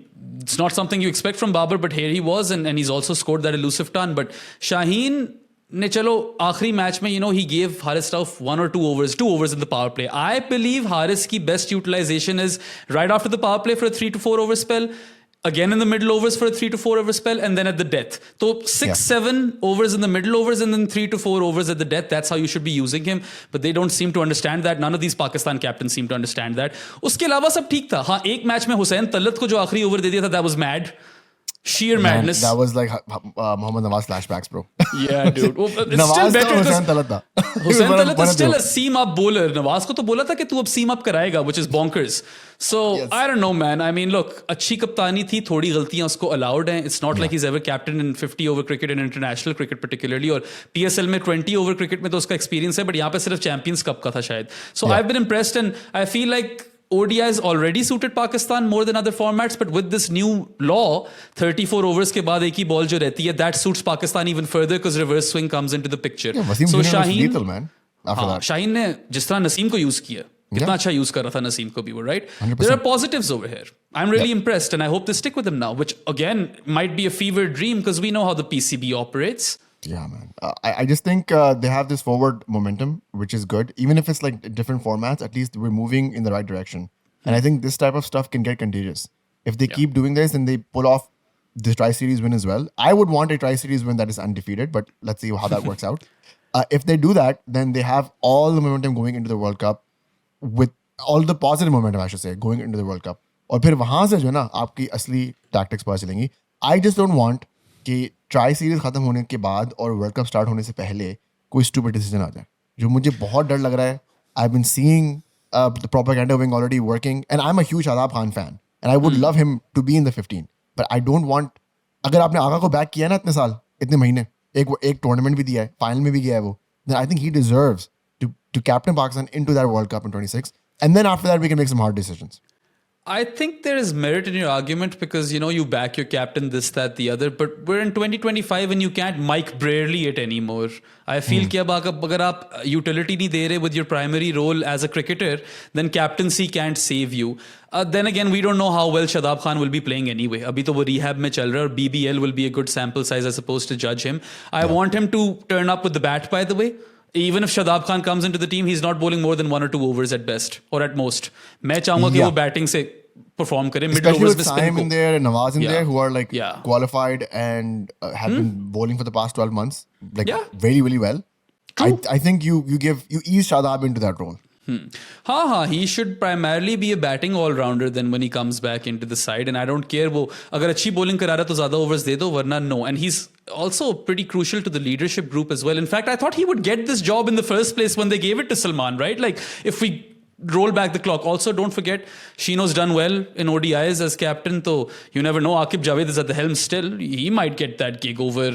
it's not something you expect from Babar, but here he was, and he's also scored that elusive ton. But Shaheen ने चलो आखिरी match में, you know, he gave Haris Rauf 1 or 2 overs in the power play. I believe Haris की best utilization is right after the power play for a 3 to 4 over spell, again in the middle overs for a 3 to 4 over spell, and then at the death. So 6-7 overs in the middle overs and then 3 to 4 overs at the death. That's how you should be using him. But they don't seem to understand that. None of these Pakistan captains seem to understand that. उसके अलावा सब ठीक था. हाँ, एक match में हुसैन तलत को जो आखिरी ओवर दे दिया था, that was mad. Sheer madness. That was like Mohammad Nawaz flashbacks, bro. Yeah, dude. It's still better because Hussain Talat tha. Hussain Talat is still a seam up bowler. Nawaz को तो बोला था कि तू अब seam up कराएगा, which is bonkers. So I don't know, man. I mean, look, अच्छी कप्तानी थी, थोड़ी गलतियां उसको allowed हैं. It's not like he's ever captained in 50 over cricket and international cricket particularly, और PSL में 20 over cricket में तो उसका experience है, but यहाँ पे सिर्फ Champions Cup का था शायद. So I've been impressed, and I feel like ODIs already suited Pakistan more than other formats, but with this new law, 34 overs के बाद एक ही ball जो रहती है, that suits Pakistan even further because reverse swing comes into the picture. So Shaheen, lethal, man. Shaheen ने जिस तरह नसीम को use किया, कितना अच्छा use कर रहा था नसीम को भी वो, right? 100%. There are positives over here. I'm really impressed, and I hope they stick with him now, which again might be a fever dream because we know how the PCB operates. Yeah, man. I just think they have this forward momentum, which is good. Even if it's like different formats, at least we're moving in the right direction. And I think this type of stuff can get contagious. If they keep doing this and they pull off this Tri-Series win as well. I would want a Tri-Series win that is undefeated, but let's see how that works out. If they do that, then they have all the momentum going into the World Cup, with all the positive momentum, I should say, going into the World Cup. और फिर वहाँ से जो है ना आपकी असली tactics पता चलेंगी. I just don't want कि ट्राई सीरीज खत्म होने के बाद और वर्ल्ड कप स्टार्ट होने से पहले कोई स्टूपिड डिसीजन आ जाए, जो मुझे बहुत डर लग रहा है. I have been seeing the propaganda wing already working, and I am a huge Shadab Khan fan, and I would love him to be in the 15, but I don't want. अगर आपने आगा को बैक किया ना इतने साल, इतने महीने, एक टूर्नामेंट भी दिया है, फाइनल में भी गया है वो, then I think he deserves to captain Pakistan into that world cup in 26, and then after that we can make some hard decisions. I think there is merit in your argument because, you know, you back your captain, this, that, the other. But we're in 2025 and you can't Mike Brierly it anymore. I feel कि अब अगर आप utility नहीं दे रहे with your primary role as a cricketer, then captaincy can't save you. Then again, we don't know how well Shadab Khan will be playing anyway. अभी तो वो rehab में चल रहा है और BBL will be a good sample size, I suppose, to judge him. I want him to turn up with the bat, by the way. Even if Shadab Khan comes into the team, he's not bowling more than 1 or 2 overs at best, or at most. मैं चाहूँगा कि वो batting से perform करे, middle overs में spin को. In there and Nawaz in there, who are like qualified and have been bowling for the past 12 months, like very, really well. I think you ease Shadab into that role. हाँ, he should primarily be a batting all-rounder then when he comes back into the side, and I don't care वो अगर अच्छी bowling करा रहा है तो ज़्यादा overs दे दो, वरना no. And he's also pretty crucial to the leadership group as well. In fact, I thought he would get this job in the first place when they gave it to Salman, right? Like, if we roll back the clock. Also, don't forget, Sheeno's done well in ODIs as captain, so you never know. Aqib Javed is at the helm still. He might get that gig over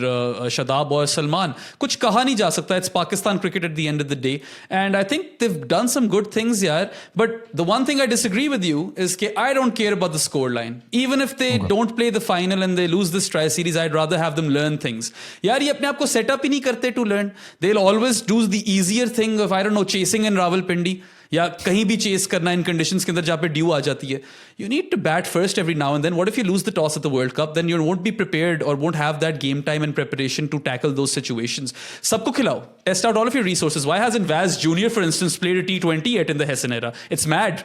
Shadab or Salman. Kuch kaha nahi ja sakta. It's Pakistan cricket at the end of the day. And I think they've done some good things here. But the one thing I disagree with you is that I don't care about the scoreline. Even if they don't play the final and they lose this tri-series, I'd rather have them learn things. Yaar, ye apne aap ko set up hi nahi karte to learn. They'll always do the easier thing of, I don't know, chasing in Rawalpindi. या कहीं भी chess करना इन conditions के अंदर जहाँ पे due आ जाती है, you need to bat first every now and then. What if you lose the toss at the World Cup? Then you won't be prepared or won't have that game time and preparation to tackle those situations. सबको खिलाओ. Test out all of your resources. Why hasn't Vaz Jr., for instance, played a T20 yet in the Hessen era? It's mad.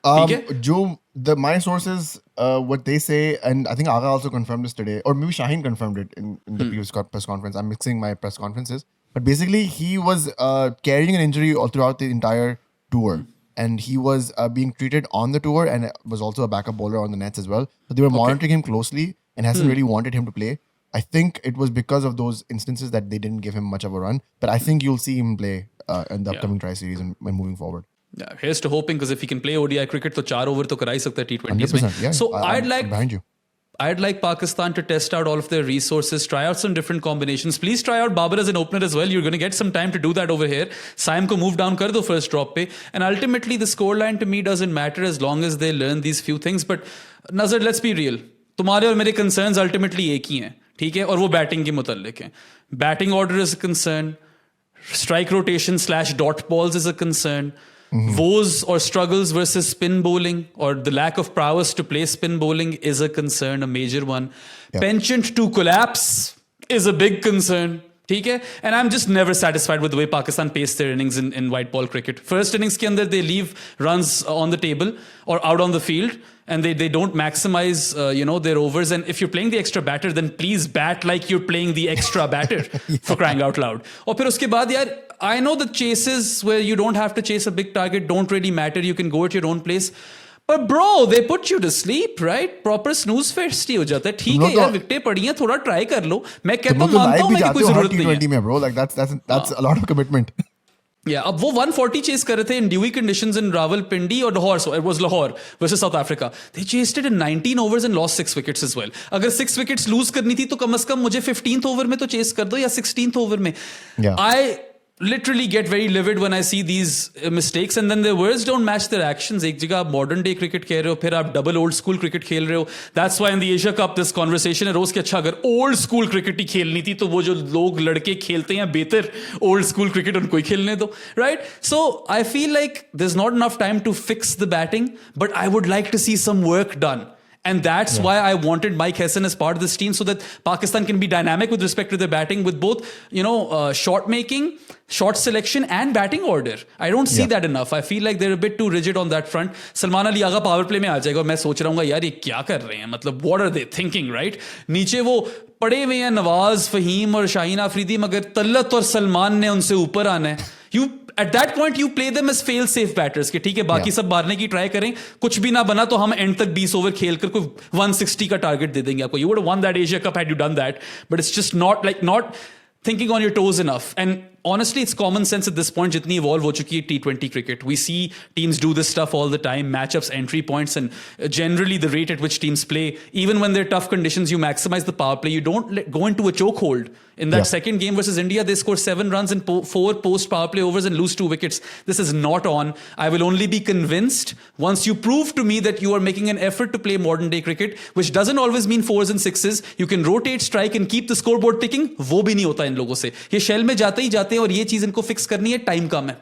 My sources, what they say, and I think Agha also confirmed this today, or maybe Shaheen confirmed it in the previous press conference. I'm mixing my press conferences. But basically, he was carrying an injury all throughout the entire tour. And he was being treated on the tour and was also a backup bowler on the nets as well. So they were monitoring him closely and hasn't really wanted him to play. I think it was because of those instances that they didn't give him much of a run. But I think you'll see him play in the upcoming tri-series and moving forward. Yeah, here's to hoping, because if he can play ODI cricket, तो 4 over तो करा ही सकता है T20s में. 100%, yeah. So I'm behind you. I'd like Pakistan to test out all of their resources, try out some different combinations. Please try out Babar as an opener as well. You're going to get some time to do that over here. Saim ko move down kar do first drop pe. And ultimately, the scoreline to me doesn't matter as long as they learn these few things. But Nazar, let's be real. तुम्हारे और मेरे concerns ultimately एक ही हैं, ठीक है? और वो batting के मुताल्लिक हैं. Batting order is a concern. Strike rotation / dot balls is a concern. Woes or struggles versus spin bowling, or the lack of prowess to play spin bowling is a concern, a major one. Penchant to collapse is a big concern. ठीक है? And I'm just never satisfied with the way Pakistan pace their innings in white ball cricket. First innings के अंदर they leave runs on the table or out on the field, and they don't maximize their overs. And if you're playing the extra batter, then please bat like you're playing the extra batter for crying out loud. और फिर उसके बाद यार, I know the chases where you don't have to chase a big target don't really matter. You can go at your own place. But bro, they put you to sleep, right? Proper snooze fest ही हो जाता है. ठीक है यार, विकेटें पड़ी हैं, थोड़ा try कर लो. मैं कहता हूँ, मानता हूँ मैं कि कोई जरूरत नहीं है. में bro, like that's a lot of commitment. Yeah, अब वो 140 चेस कर रहे थे in dewy conditions in Rawalpindi or Lahore. So it was Lahore versus South Africa. They chased it in 19 overs and lost 6 wickets as well. अगर 6 wickets lose करनी थी तो कम से कम मुझे 15th over में तो चेस कर दो, या 16th over में. I literally get very livid when I see these mistakes, and then their words don't match their actions. एक जगह आप modern day cricket कह रहे हो, फिर आप double old school cricket खेल रहे हो. That's why in the Asia Cup this conversation है रोज के, अच्छा अगर old school cricket ही खेलनी थी तो वो जो लोग लड़के खेलते हैं बेहतर old school cricket उनको ही खेलने दो, right? So I feel like there's not enough time to fix the batting, but I would like to see some work done. And that's why I wanted Mike Hesson as part of this team, so that Pakistan can be dynamic with respect to their batting, with both, shot making, shot selection, and batting order. I don't see that enough. I feel like they're a bit too rigid on that front. Salman Ali Agha power play में आ जाएगा और मैं सोच रहा हूँ यार ये क्या कर रहे हैं, मतलब what are they thinking, right? नीचे वो पड़े हुए हैं नवाज, फहीम और शाहीन आफरीदी, मगर तल्लत और सलमान ने उनसे ऊपर आना है. At that point you play them as fail safe batters कि ठीक है बाकी सब मारने की ट्राई करें, कुछ भी ना बना तो हम एंड तक 20 ओवर खेल कर कोई 160 का टारगेट दे देंगे आपको. You would have won that Asia Cup had you done that, but it's just not thinking on your toes enough. And honestly, it's common sense at this point. जितनी evolve हो चुकी है T20 cricket, we see teams do this stuff all the time, matchups, entry points, and generally the rate at which teams play, even when they're tough conditions, you maximize the power play. You don't go into a chokehold. In that second game versus India, they score 7 runs in 4 post power play overs and lose 2 wickets. This is not on. I will only be convinced once you prove to me that you are making an effort to play modern day cricket, which doesn't always mean 4s and 6s. You can rotate, strike, and keep the scoreboard ticking. वो भी नहीं होता इन लोगों से. ये shell में जाते ही जाते हैं और ये चीज इनको फिक्स करनी है. टाइम कम है.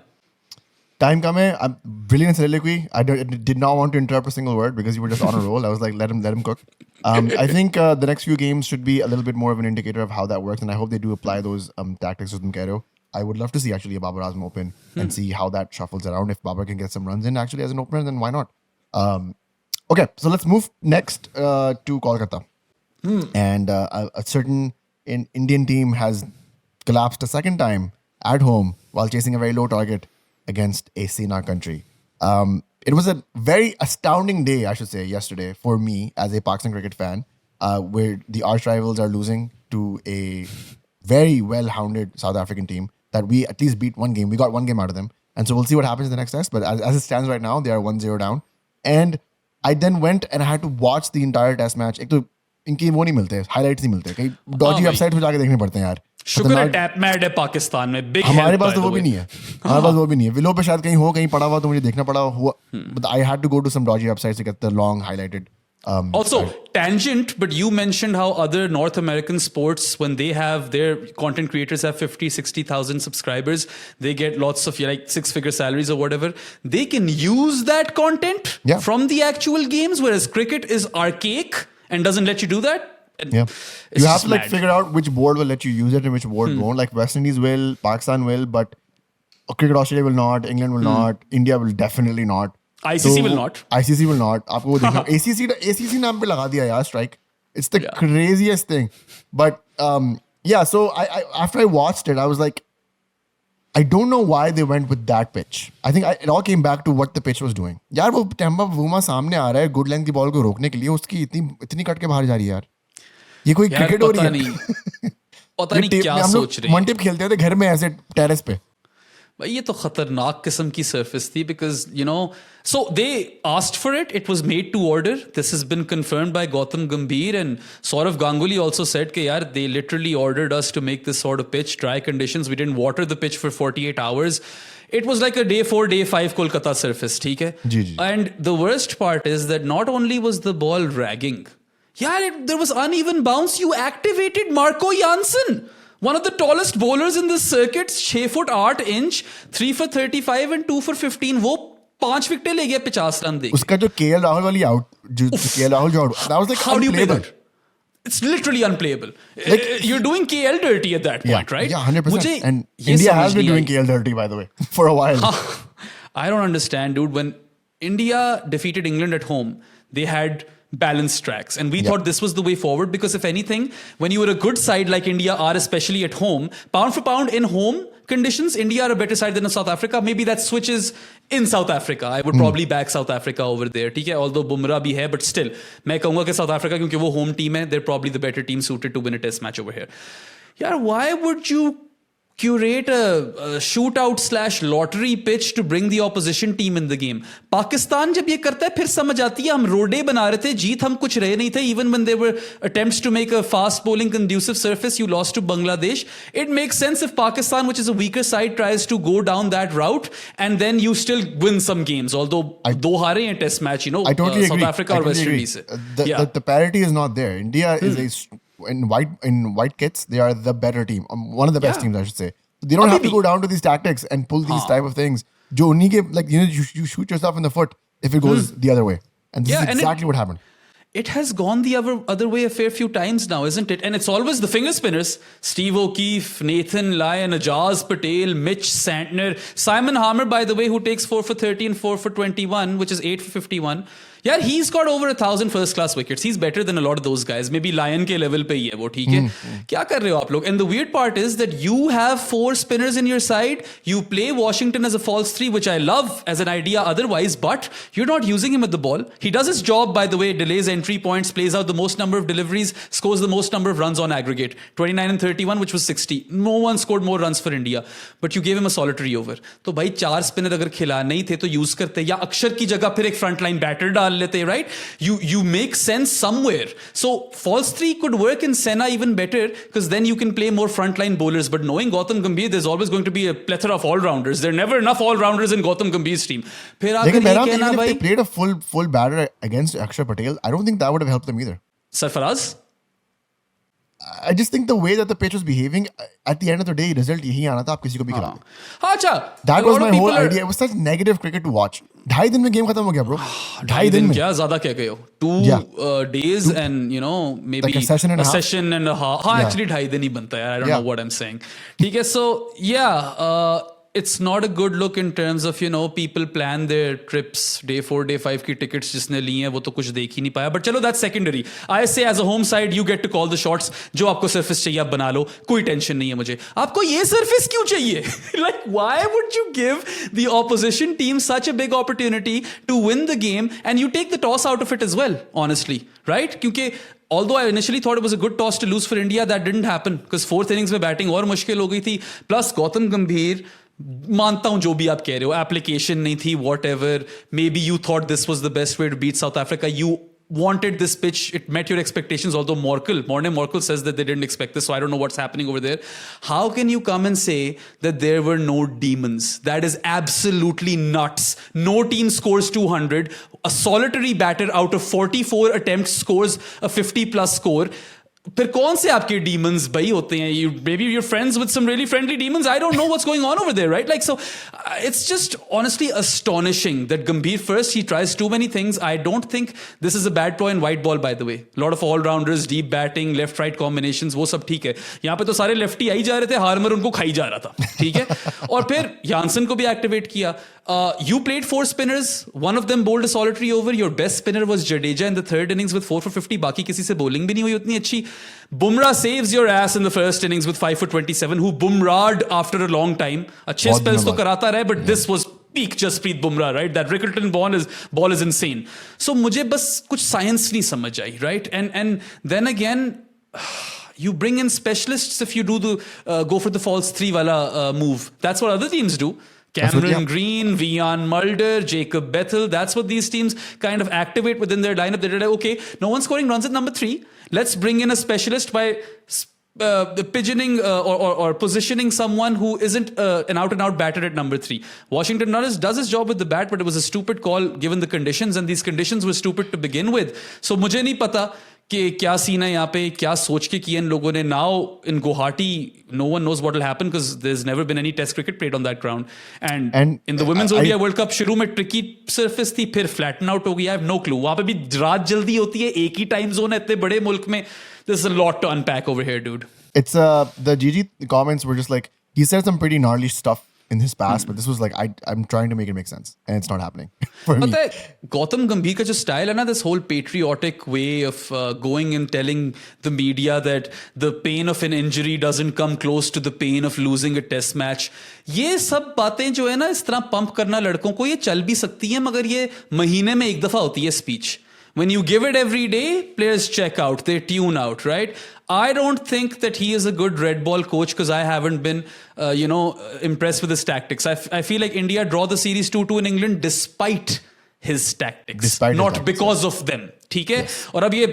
Time coming. I'm brilliant soliloquy. I did not want to interrupt a single word because you were just on a roll. I was like, let him cook. I think the next few games should be a little bit more of an indicator of how that works, and I hope they do apply those tactics with Mkero. I would love to see actually a Babar Azam open and see how that shuffles around. If Babar can get some runs in actually as an opener, then why not? Okay, so let's move next to Kolkata. And a certain Indian team has collapsed a second time at home while chasing a very low target against a Sena country. It was a very astounding day, I should say, yesterday for me as a Pakistan cricket fan, where the arch rivals are losing to a very well-hounded South African team that we at least beat one game. We got one game out of them. And so we'll see what happens in the next test. But as it stands right now, they are 1-0 down. And I then went and I had to watch the entire test match. एक तो इनकी वो नहीं मिलते, highlights नहीं मिलते, कहीं dodgy website पे जाके देखने पड़ते हैं यार. शुक्र है टैप मैड है पाकिस्तान में. बिग हमारे पास तो वो भी नहीं है. हमारे पास वो भी नहीं है. विलो पे शायद कहीं पड़ा हुआ तो मुझे देखना पड़ा हुआ. But I had to go to some dodgy websites to get the long highlighted Also, tangent, but you mentioned how other North American sports, when they have their content creators have 50, 60,000 subscribers, they get lots of like 6-figure salaries or whatever. They can use that content from the actual games, whereas cricket is archaic and doesn't let you do that. And you have to like figure out which board will let you use it and which board won't. Like West Indies will, Pakistan will, but Cricket Australia will not, England will not, India will definitely not. ICC will not. ICC will not. आपको वो देखना. ACC नाम पे लगा दिया यार strike. It's the craziest thing. But yeah, so I after I watched it, I was like, I don't know why they went with that pitch. I think it all came back to what the pitch was doing. यार वो Tampa Bavuma सामने आ रहा है good length की ball को रोकने के लिए, उसकी इतनी कट के बाहर जा रही है यार. ये कोई क्रिकेट हो रही है? पता नहीं क्या सोच रहे हैं. वन टिप खेलते थे घर में ऐसे टेरेस पे. भाई ये तो खतरनाक किस्म की सरफेस थी because you know so they asked for it was made to order. This has been confirmed by Gautam Gambhir and Saurav Ganguly also said कि यार they literally ordered us to make this sort of pitch, dry conditions, we didn't water the pitch for 48 hours. It was like a day 4 day 5 Kolkata surface, ठीक है? And the worst part is that not only was the ball ragging, there was uneven bounce. You activated Marco Janssen, one of the tallest bowlers in this circuit, 6 foot 8 inch, 3 for 35 and 2 for 15. वो 5 विकेटें ले गया 50 run दे. उसका जो KL Rahul वाली out, जो KL Rahul जो out, that was like how do you play that? It's literally unplayable. Like, you're doing KL dirty at that point, right? Yeah, 100%. And India has been doing KL dirty, by the way, for a while. I don't understand, dude. When India defeated England at home, they had balanced tracks. And we thought this was the way forward because if anything, when you were a good side like India are, especially at home, pound for pound in home conditions, India are a better side than South Africa. Maybe that switches in South Africa. I would probably back South Africa over there. ठीक है, although Bumrah भी है, but still, मैं कहूँगा कि South Africa क्योंकि वो home team है, they're probably the better team suited to win a test match over here. Yeah, why would you curate a shootout / lottery pitch to bring the opposition team in the game? Pakistan जब ये करता है फिर समझ आती है हम रोडे बना रहे थे, जीत हम कुछ रहे नहीं थे. Even when there were attempts to make a fast bowling conducive surface, you lost to Bangladesh. It makes sense if Pakistan, which is a weaker side, tries to go down that route and then you still win some games. Although दो हारे हैं test match, you know, I totally South agree. Africa or West Indies. The parity is not there. India is in white kits, they are the better team. One of the best teams, I should say. They don't have to go down to these tactics and pull these type of things. Jo unhi ke, like, you know, you shoot yourself in the foot if it goes the other way. And this is exactly what happened. It has gone the other way a fair few times now, isn't it? And it's always the finger spinners. Steve O'Keefe, Nathan Lyon, Ajaz Patel, Mitch Santner, Simon Harmer, by the way, who takes 4 for 30 and 4 for 21, which is 8 for 51. Yeah, he's got over 1,000 first-class wickets. He's better than a lot of those guys. Maybe Lion के level पे ही है वो, ठीक है? क्या कर रहे हो आप लोग? And the weird part is that you have 4 spinners in your side. You play Washington as a false 3, which I love as an idea otherwise, but you're not using him at the ball. He does his job, by the way, delays entry points, plays out the most number of deliveries, scores the most number of runs on aggregate. 29 and 31, which was 60. No one scored more runs for India. But you gave him a solitary over. तो भाई 4 spinner अगर खिलाने ही थे तो use करते, या अक्षर की जगह फिर एक frontline batter डाल लेते, right? You make sense somewhere. So false 3 could work in Sena even better because then you can play more frontline bowlers. But knowing Gautam Gambhir, there's always going to be a plethora of all-rounders. There are never enough all-rounders in Gautam Gambhir's team. फिर आकर ये कहना भाई, भाई, if they played a full batter against Akshar Patel, I don't think that would have helped them either. Sarfaraz? I just think the way that the pitch was behaving, at the end of the day, result यही आना था, आप किसी को भी खिला. अच्छा. That was my whole idea. It was such negative cricket to watch. 2.5 दिन में गेम खत्म हो गया, bro. 2.5 दिन में. क्या ज़्यादा कह गए हो? 2 days and, you know, maybe like a session and a half. हाँ, actually 2.5 दिन ही बनता है. I don't know what I'm saying. ठीक है, so yeah, it's not a good look in terms of, you know, people plan their trips, day 4, day 5 की tickets जिसने ली हैं वो तो कुछ देख ही नहीं पाया. But चलो, that's secondary. I say as a home side, you get to call the shots. जो आपको surface चाहिए आप बना लो, कोई tension नहीं है मुझे. आपको ये surface क्यों चाहिए? Like, why would you give the opposition team such a big opportunity to win the game and you take the toss out of it as well, honestly, right? क्योंकि although I initially thought it was a good toss to lose for India, that didn't happen because 4th innings में batting और मुश्किल हो गई थी. Plus Gautam Gambhir, मानता हूं जो भी आप कह रहे हो, एप्लीकेशन नहीं थी, whatever, maybe you thought this was the best way to beat South Africa, you wanted this pitch. It met your expectations, although Morne Morkel says that they didn't expect this, so I don't know what's happening over there. How can you come and say that there were no demons? That is absolutely nuts. No team scores 200. A solitary batter out of 44 attempts scores a 50 plus score. फिर कौन से आपके demons भाई होते हैं? Maybe you're friends with some really friendly demons. I don't know what's going on over there, right? Like, so it's just honestly astonishing that Gambhir, first, he tries too many things. I don't think this is a bad ploy in white ball, by the way. A lot of all-rounders, deep batting, left-right combinations, वो सब ठीक है. यहाँ पे तो सारे lefty आ ही जा रहे थे, हार्मर उनको खाई जा रहा था, ठीक है? और फिर Jansen को भी activate किया. You played 4 spinners. One of them bowled a solitary over. Your best spinner was Jadeja in the third innings with 4 for 50. बाकी किसी से bowling भी नहीं हुई उतनी अच्छी. Bumrah saves your ass in the first innings with 5 for 27, who bumrahed after a long time. अच्छे spells तो कराता रहे, but this was peak Jasprit Bumrah, right? That Rickleton ball is insane. So मुझे बस कुछ science नहीं समझ आई, right? And then again, you bring in specialists if you do the go for the false 3 wala move. That's what other teams do. Cameron Green, Vian Mulder, Jacob Bethel. That's what these teams kind of activate within their lineup. They're like, okay, no one's scoring runs at number 3. Let's bring in a specialist by pigeoning or positioning someone who isn't an out-and-out batter at number 3. Washington Nunes does his job with the bat, but it was a stupid call given the conditions, and these conditions were stupid to begin with. So मुझे नहीं पता कि क्या scene है यहाँ पे, क्या सोच के किया इन लोगों ने. Now in Guwahati, no one knows what will happen because there's never been any test cricket played on that ground. And in the Women's ODI World Cup, शुरू में tricky surface थी, फिर flatten out हो गई. I have no clue. वहाँ पे भी रात जल्दी होती है, एक ही time zone है इतने बड़े मुल्क में. There's a lot to unpack over here, dude. It's the GG comments were just like, he said some pretty gnarly stuff in his past, but this was like, I'm trying to make it make sense, and it's not happening for me. But Gautam Gambhir ka jo style hai na, this whole patriotic way of going and telling the media that the pain of an injury doesn't come close to the pain of losing a test match. ये सब बातें जो है ना, इस तरह pump करना लड़कों को, ये चल भी सकती है, मगर ये महीने में एक दफा होती है speech. When you give it every day, players check out, they tune out, right? I don't think that he is a good red ball coach because I haven't been, impressed with his tactics. I feel like India draw the series 2-2 in England despite his tactics, not because of them. ठीक है? और अब ये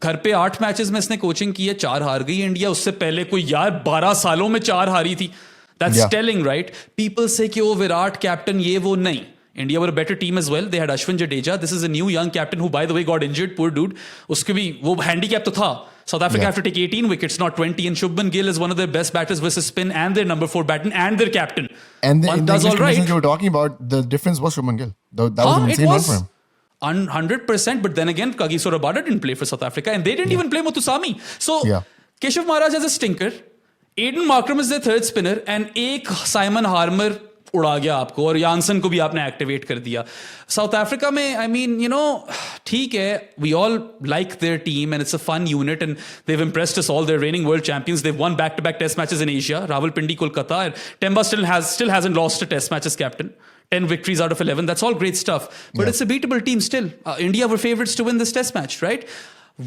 घर पे 8 matches में इसने coaching की है, 4 हार गई इंडिया. उससे पहले कोई यार 12 सालों में 4 हारी थी. That's telling, right? People say कि वो विराट कैप्टन ये वो नहीं. India were a better team as well. They had Ashwin Jadeja. This is a new young captain who, by the way, got injured. Poor dude. उसके भी वो handicap तो था. South Africa have to take 18 wickets, not 20. And Shubman Gill is one of their best batters versus spin, and their number 4 batsman, and their captain. And the does all right. You were talking about, the difference was Shubman Gill. That was an insane run for him. 100%. But then again, Kagiso Rabada didn't play for South Africa, and they didn't even play Muthusami. So Keshav Maharaj has a stinker. Aiden Markram is their third spinner, and एक Simon Harmer उड़ा गया आपको, और Janssen को भी आपने activate कर दिया. साउथ अफ्रीका में, आई मीन, ठीक है, we all like their team and it's a fun unit and they have impressed us all. They're reigning world champions. They have won back to back test matches in Asia. Rawalpindi, Kolkata. Temba still hasn't lost a test match as captain. 10 victories out of 11. That's all great stuff. But it's a beatable team still. India were favorites to win this test match, right?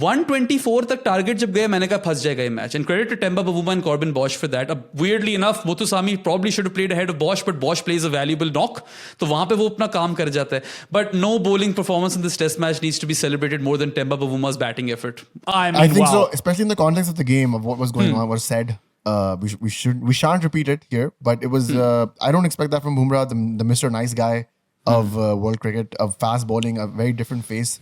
124 तक target जब गए, मैंने कहा फंस जाएगा ये मैच. And credit to Temba Bavuma and Corbin Bosch for that. अब weirdly enough, Muthusami probably should have played ahead of Bosch, but Bosch plays a valuable knock, तो वहां पे वो अपना काम कर जाता है. But no bowling performance in this test match needs to be celebrated more than Temba Bavooma's batting effort. I think so, especially in the context of the game, of what was going on, was said. We shan't repeat it here, but it was I don't expect that from Bumrah, the Mr. Nice Guy of world cricket, of fast bowling, a very different face.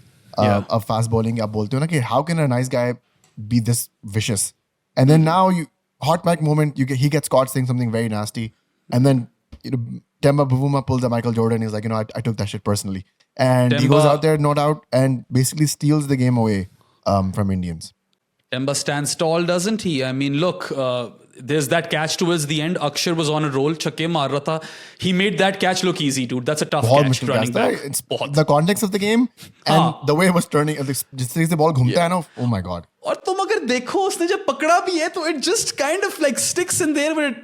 Of fast bowling. आप बोलते हो ना कि how can a nice guy be this vicious? And then now hot mic moment, he gets caught saying something very nasty, and then Temba Bavuma pulls a Michael Jordan. He's like, I took that shit personally, and he goes out there, not out, and basically steals the game away from Indians. Temba stands tall, doesn't he? I mean, look, there's that catch towards the end. Akshar was on a roll, छक्के मार रहा था. He made that catch look easy, dude. That's a tough catch running back. It's the context of the game and the way it was turning. जिस तरीके से ball घूमता है ना, oh my god. और तुम अगर देखो, उसने जब पकड़ा भी है, तो it just kind of like sticks in there where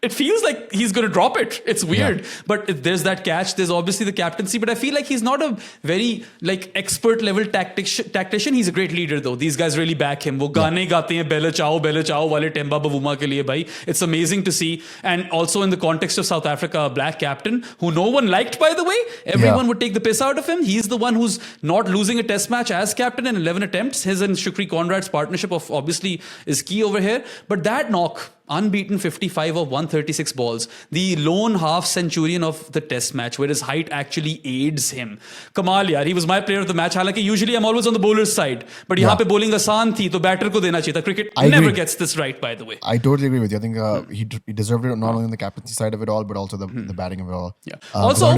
it feels like he's going to drop it. It's weird, but there's that catch. There's obviously the captaincy, but I feel like he's not a very like expert level tactician. He's a great leader though. These guys really back him. वो गाने गाते हैं बेले चाओ वाले Temba Bavuma के लिए भाई. It's amazing to see. And also in the context of South Africa, a black captain who no one liked, by the way. Everyone would take the piss out of him. He's the one who's not losing a test match as captain in 11 attempts. His and Shukri Conrad's partnership of obviously is key over here. But that knock, unbeaten 55 of 136 balls, the lone half centurion of the test match where his height actually aids him. Kamal yaar, he was my player of the match. Halanki usually I'm always on the bowler's side, but yahan pe bowling आसान थी तो batter को देना चाहिए था. Cricket never gets this right, by the way. I totally agree with you. I think he deserved it not only on the captaincy side of it all, but also the batting of it all. Yeah. Also,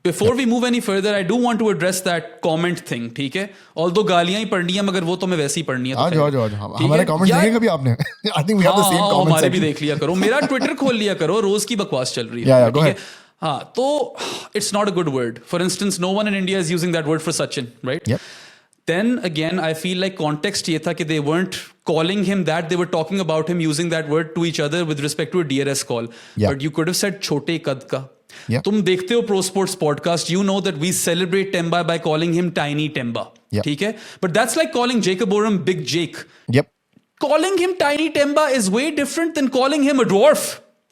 before we move any further, I do want to address that comment thing. ठीक है? Although गालियां ही पढ़नी है, मगर वो तो मैं वैसे ही पढ़नी है. आज हमारे comments देखे कभी आपने? I think we have the same comments. हमारे भी देख लिया करो. मेरा Twitter खोल लिया करो. रोज की बकवास चल रही है. Yeah, go ahead. हाँ, तो it's not a good word. For instance, no one in India is using that word for Sachin, right? Yep. Then again, I feel like context ये था कि they weren't calling him that. They were talking about him using that word to each other with respect to a DRS call. Yeah. But you could have said छोटे कद का. Yeah. तुम देखते हो Pro Sports podcast, you know that we celebrate Temba by calling him Tiny Temba. Yeah. ठीक है? But that's like calling Jacob Oram Big Jake. Yep. Calling him Tiny Temba is way different than calling him a dwarf,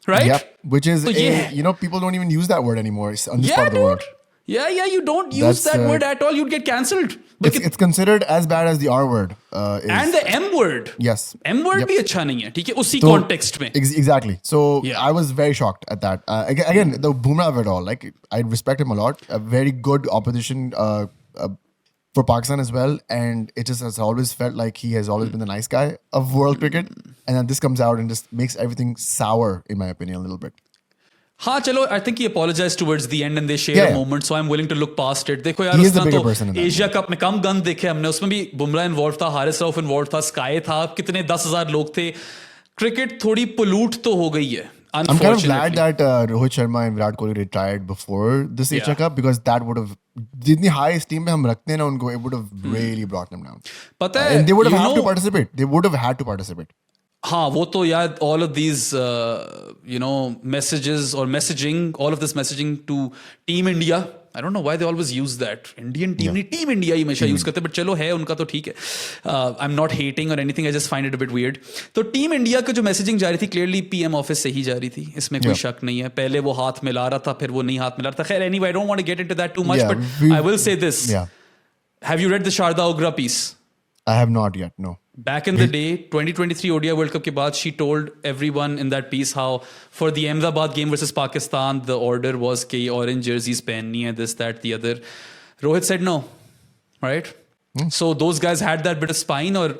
right? Yep. Which is, So, yeah. people don't even use that word anymore on this Yeah, part of the world. dude. Yeah, you don't use that word at all. You'd get cancelled. It's considered as bad as the R word. And the M word. Yes. M word Yep. भी अच्छा नहीं है, ठीक है? उसी context में. Exactly. So Yeah. I was very shocked at that. Again, the Bumrah of it all. Like I respect him a lot. A very good opposition for Pakistan as well. And it just has always felt like he has always been the nice guy of world cricket. And then this comes out and just makes everything sour, in my opinion, a little bit. हाँ चलो, I think he apologized towards the end and they shared a moment, so I'm willing to look past it. देखो यार, He is the उस bigger तरह person in तो that. Asia cup में कम गंद देखे हमने, उसमें भी बुमराह इन्वॉल्व था, हारिस रऊफ इन्वॉल्व था, स्काई था, कितने 10,000 लोग थे. क्रिकेट थोड़ी पोल्यूट तो हो गई है. I'm kind of glad that Rohit Sharma and Virat Kohli retired before this Asia Cup, because that would have, जितनी high esteem में हम रखते हैं ना उनको, it would have really brought them down. पता है, And they would have had to participate. They would have had to participate. हाँ, वो तो यार, all of these messages or messaging, all of this messaging to Team India, I don't know why they always use that. Indian team नहीं, Team India ही हमेशा use करते हैं, but चलो है उनका तो ठीक है. I'm not hating or anything, I just find it a bit weird. तो Team India का जो messaging जा रही थी, clearly PM office से ही जा रही थी. इसमें कोई शक नहीं है. पहले वो हाथ मिला रहा था, फिर वो नहीं हाथ मिला रहा था. खैर, anyway, I don't want to get into that too much, but I will say this. Yeah. Have you read the Sharda Ogra piece? I have not yet, no. Back in the day, 2023 ODI World Cup के बाद, she told everyone in that piece how for the Ahmedabad game versus Pakistan, the order was कि orange jerseys पहननी है, this, that, the other. Rohit said no, right? So those guys had that bit of spine, और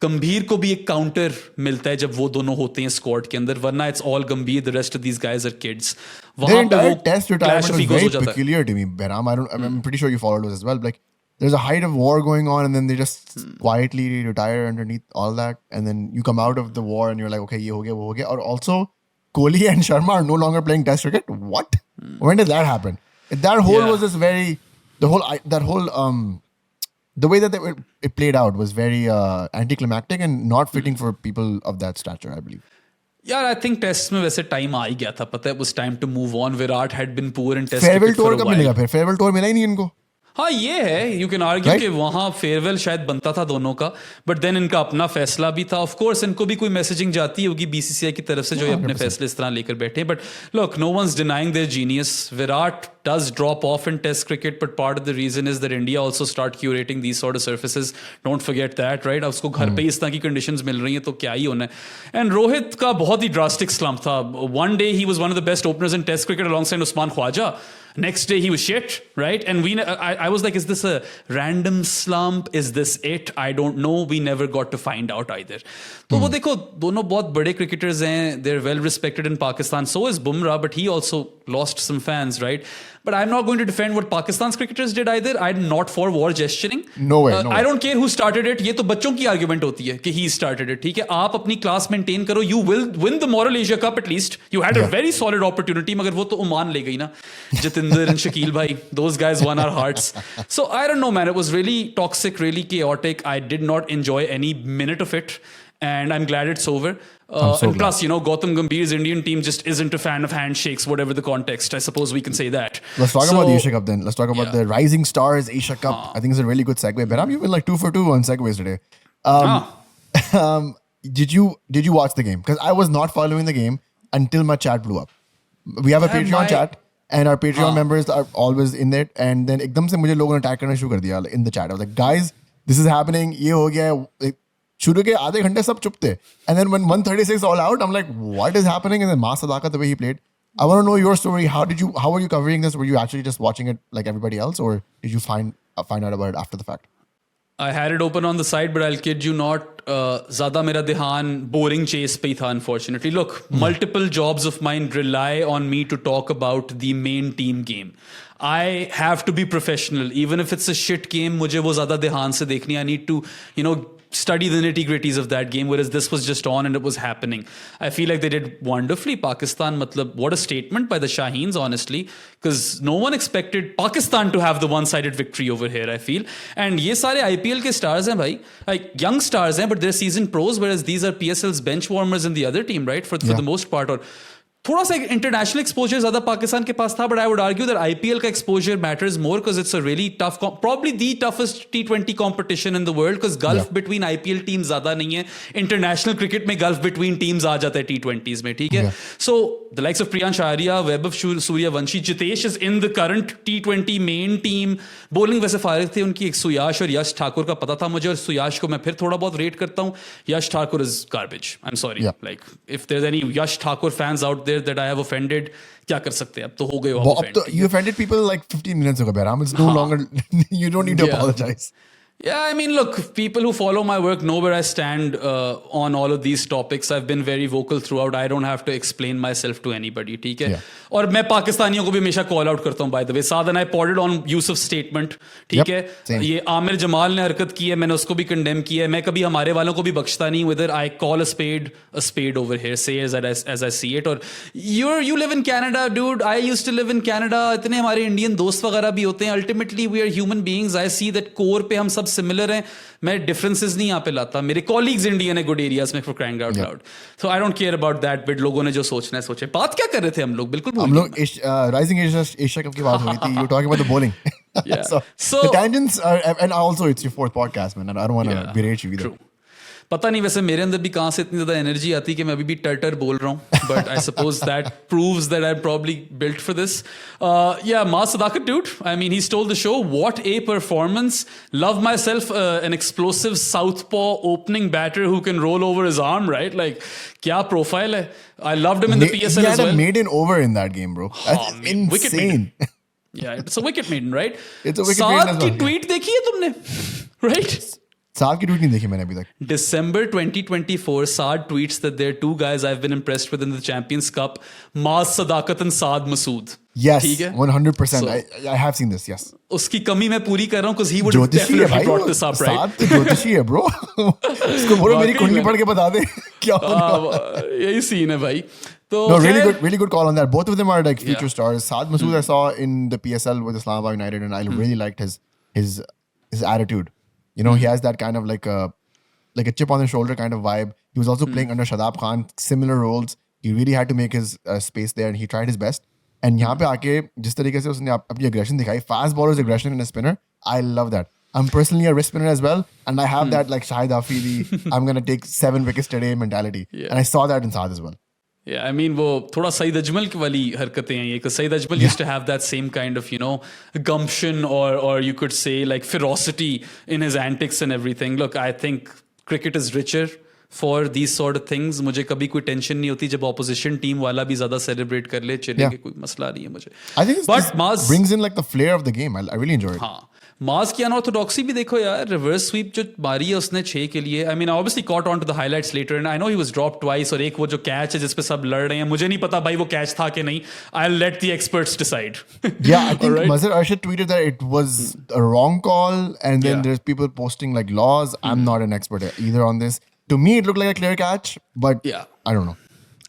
गंभीर को भी एक counter मिलता है जब वो दोनों होते हैं स्क्वाड के अंदर, वरना it's all गंभीर, the rest of these guys are kids. Their entire test retirement was very peculiar to me, Behram. I'm pretty sure you followed this as well. Like, there's a height of war going on, and then they just quietly retire underneath all that, and then you come out of the war and you're like, okay, ye ho gaya, wo ho gaya. Or also, Kohli and Sharma are no longer playing Test cricket. What? When did that happen? That whole was just very, the way that it played out was very anticlimactic and not fitting for people of that stature, I believe. Yeah, I think Tests में वैसे time आ ही गया था, पता है, it was time to move on. Virat had been poor in Test Farewell cricket for a tour while. कब मिलेगा फिर? Farewell tour मिला ही नहीं इनको. हाँ, ये है, यू कैन आर्ग्यू कि वहाँ फेयरवेल शायद बनता था दोनों का, बट देन इनका अपना फैसला भी था. ऑफ कोर्स इनको भी कोई मैसेजिंग जाती होगी बीसीसीआई की तरफ से, जो ये अपने फैसले इस तरह लेकर बैठे. But look, no one's denying their genius. Virat does drop off in Test cricket, but part of the reason is that India also start curating these sort of surfaces. Don't forget that, right? अब उसको घर पे इस तरह की conditions मिल रही हैं तो क्या ही होना है. And रोहित का बहुत ही drastic slump था. One day he was one of the best openers in Test cricket alongside Usman Khwaja. Next day he was shit, right? And I was like, is this a random slump? Is this it? I don't know. We never got to find out either. तो वो देखो, दोनों बहुत बड़े cricketers हैं. They're well respected in Pakistan. So is Bumrah, but he also lost some fans, right? But I'm not going to defend what Pakistan's cricketers did either. I'm not for war gesturing. No way. I don't care who started it. ये तो बच्चों की argument होती है कि he started it. ठीक है, आप अपनी class maintain करो. You will win the Moral Asia Cup at least. You had a very solid opportunity. मगर वो तो ओमान ले गई ना. Jatinder and Shakil bhai, those guys won our hearts. So I don't know, man. It was really toxic, really chaotic. I did not enjoy any minute of it. and I'm glad it's over. I'm so and glad. plus, Gautam Gambhir's Indian team just isn't a fan of handshakes, whatever the context. I suppose we can say that. Let's talk about the Asia Cup then. Let's talk about yeah. the Rising Stars Asia Cup. I think it's a really good segue. Behram, you've been like 2 for 2 on segues today. Did you watch the game? Because I was not following the game until my chat blew up. We have a Patreon chat, and our Patreon members are always in it. And then एकदम से मुझे लोगों ने attack करना शुरू कर दिया in the chat. I was like, guys, this is happening. ये हो गया. शुरू के आधे घंटे सब चुप थे. And then when 136 all out, I'm like, what is happening? And then Mas Sadakat, the way he played. I want to know your story. How were you covering this? Were you actually just watching it like everybody else, or did you find out about it after the fact? I had it open on the side, but I'll kid you not. Zada mera dehan boring chase pe tha, unfortunately. Look, multiple jobs of mine rely on me to talk about the main team game. I have to be professional. Even if it's a shit game, mujhe wo zyada dehan se dekhni. I need to, study the nitty-gritties of that game, whereas this was just on and it was happening. I feel like they did wonderfully. Pakistan, what a statement by the Shaheens, honestly, because no one expected Pakistan to have the one-sided victory over here, I feel. And ye sare IPL ke stars hain, bhai. Like, young stars hain, but they're seasoned pros, whereas these are PSL's bench warmers in the other team, right? For the most part. Or थोड़ा सा international exposure ज्यादा पाकिस्तान के पास था, but I would argue that IPL का exposure matters more because it's a really tough, probably the toughest T20 competition in the world, because gulf between IPL team ज्यादा नहीं है. इंटरनेशनल क्रिकेट में gulf between teams आ जाता है T20s में, ठीक है. So the likes of Priyansh Arya, Vaibhav Suryavanshi, Jitesh is in the current T20 main team. Bowling वैसे फारिग थे उनकी, एक सुयाश और यश ठाकुर का पता था मुझे, और सुयाश को मैं फिर थोड़ा बहुत रेट करता हूँ. Yash Thakur is garbage. I am sorry, like if there any Yash Thakur fans out there that I have offended, क्या कर सकते हैं, अब तो हो गए. You offended people like 15 minutes ago, Behram. It's no longer, you don't need to apologize. Yeah, I mean, look, people who follow my work know where I stand on all of these topics. I've been very vocal throughout. I don't have to explain myself to anybody, ठीक है. और मैं पाकिस्तानियों को भी हमेशा call out करता हूँ, by the way. Saad and I podded on Yusuf's statement, ठीक है. ये आमिर जमाल ने हरकत की है, मैंने उसको भी कंडेम किया है. मैं कभी हमारे वालों को भी बख्शता नहीं. Whether I call a spade over here, say as I see it. और you live in Canada, dude. I used to live in Canada. इतने हमारे इंडियन दोस्त वगैरह भी होते हैं. Ultimately, we are human beings. I see that core पे हम सब सिमिलर हैं. मैं डिफरेंसेस नहीं यहाँ पे लाता. मेरे कॉलीग्स इंडियन है गुड एरियाज में, for crying out loud. So I don't care about that bit. लोगों ने जो सोचना है सोचे. बात क्या कर रहे थे हम लोग, बिल्कुल हम लोग राइजिंग एशिया कप की बात हो रही थी. You were talking about the bowling. So the tangents are, and also it's your 4th podcast, man, and I don't want to berate you either. True. पता नहीं वैसे मेरे अंदर भी कहाँ से इतनी ज़्यादा एनर्जी आती है कि मैं अभी भी टर बोल रहा हूँ. But I suppose that proves that I am probably built for this. या Mas Sadakat, dude. I mean, he stole the show. What a performance. Love myself an explosive southpaw opening batter who can roll over his arm, right? Like, क्या profile है. I loved him in the PSL as well. He had a maiden over in that game, bro. That's insane. Yeah, it's a wicket maiden, right? It's a wicket maiden as well. साद की tweet देखी है तुमने? Right? साद की tweet नहीं देखी मैंने अभी तक. December 2024, Saad tweets that there are 2 guys I've been impressed with in the Champions Cup, Mas Sadakat and Saad Masood. Yes, 100%. I have seen this, yes. उसकी कमी मैं पूरी कर रहा हूँ because he would have definitely brought this up, right? साद तो ज्योतिषी है, bro. उसको बोलो मेरी कुंडली पढ़ के बता दे क्या होगा. यही सीन है भाई. So, no, really good call on that. Both of them are like future stars. Saad Masood I saw in the PSL with Islamabad United, and I really liked his attitude. You know, he has that kind of like a chip on the shoulder kind of vibe. He was also playing under Shadab Khan, similar roles. He really had to make his space there, and he tried his best. And यहाँ पे आके जिस तरीके से उसने अपनी aggression दिखाई, fast bowler's aggression and a spinner, I love that. I'm personally a wrist spinner as well, and I have that like Shahid Afridi, I'm gonna take 7 wickets today mentality. And I saw that in Saad as well. Yeah, I mean, वो थोड़ा सईद अजमल वाली हरकतें हैं ये, because Saeed Ajmal used to have that same kind of, gumption or you could say like ferocity in his antics and everything. Look, I think cricket is richer for these sort of things. मुझे कभी कोई tension नहीं होती जब opposition team वाला भी ज़्यादा celebrate कर ले, चलेंगे, कोई मसला नहीं है मुझे. I think this brings in like the flair of the game. I really enjoy it. हाँ. मास की अनऑर्थोडॉक्सी भी देखो यार. रिवर्स स्वीप जो मारी है उसने 6 के लिए. I mean obviously caught on to the highlights later and I know he was drop twice. और एक वो जो कैच है जिस पे सब लड़ रहे हैं, मुझे नहीं पता भाई वो कैच था कि नहीं. I will let the experts decide. Yeah, I think Mazhar Arshad tweeted that it was a wrong call, and then there's people posting like laws. I'm not an expert either on this. To me, it looked like a clear catch, but I don't know.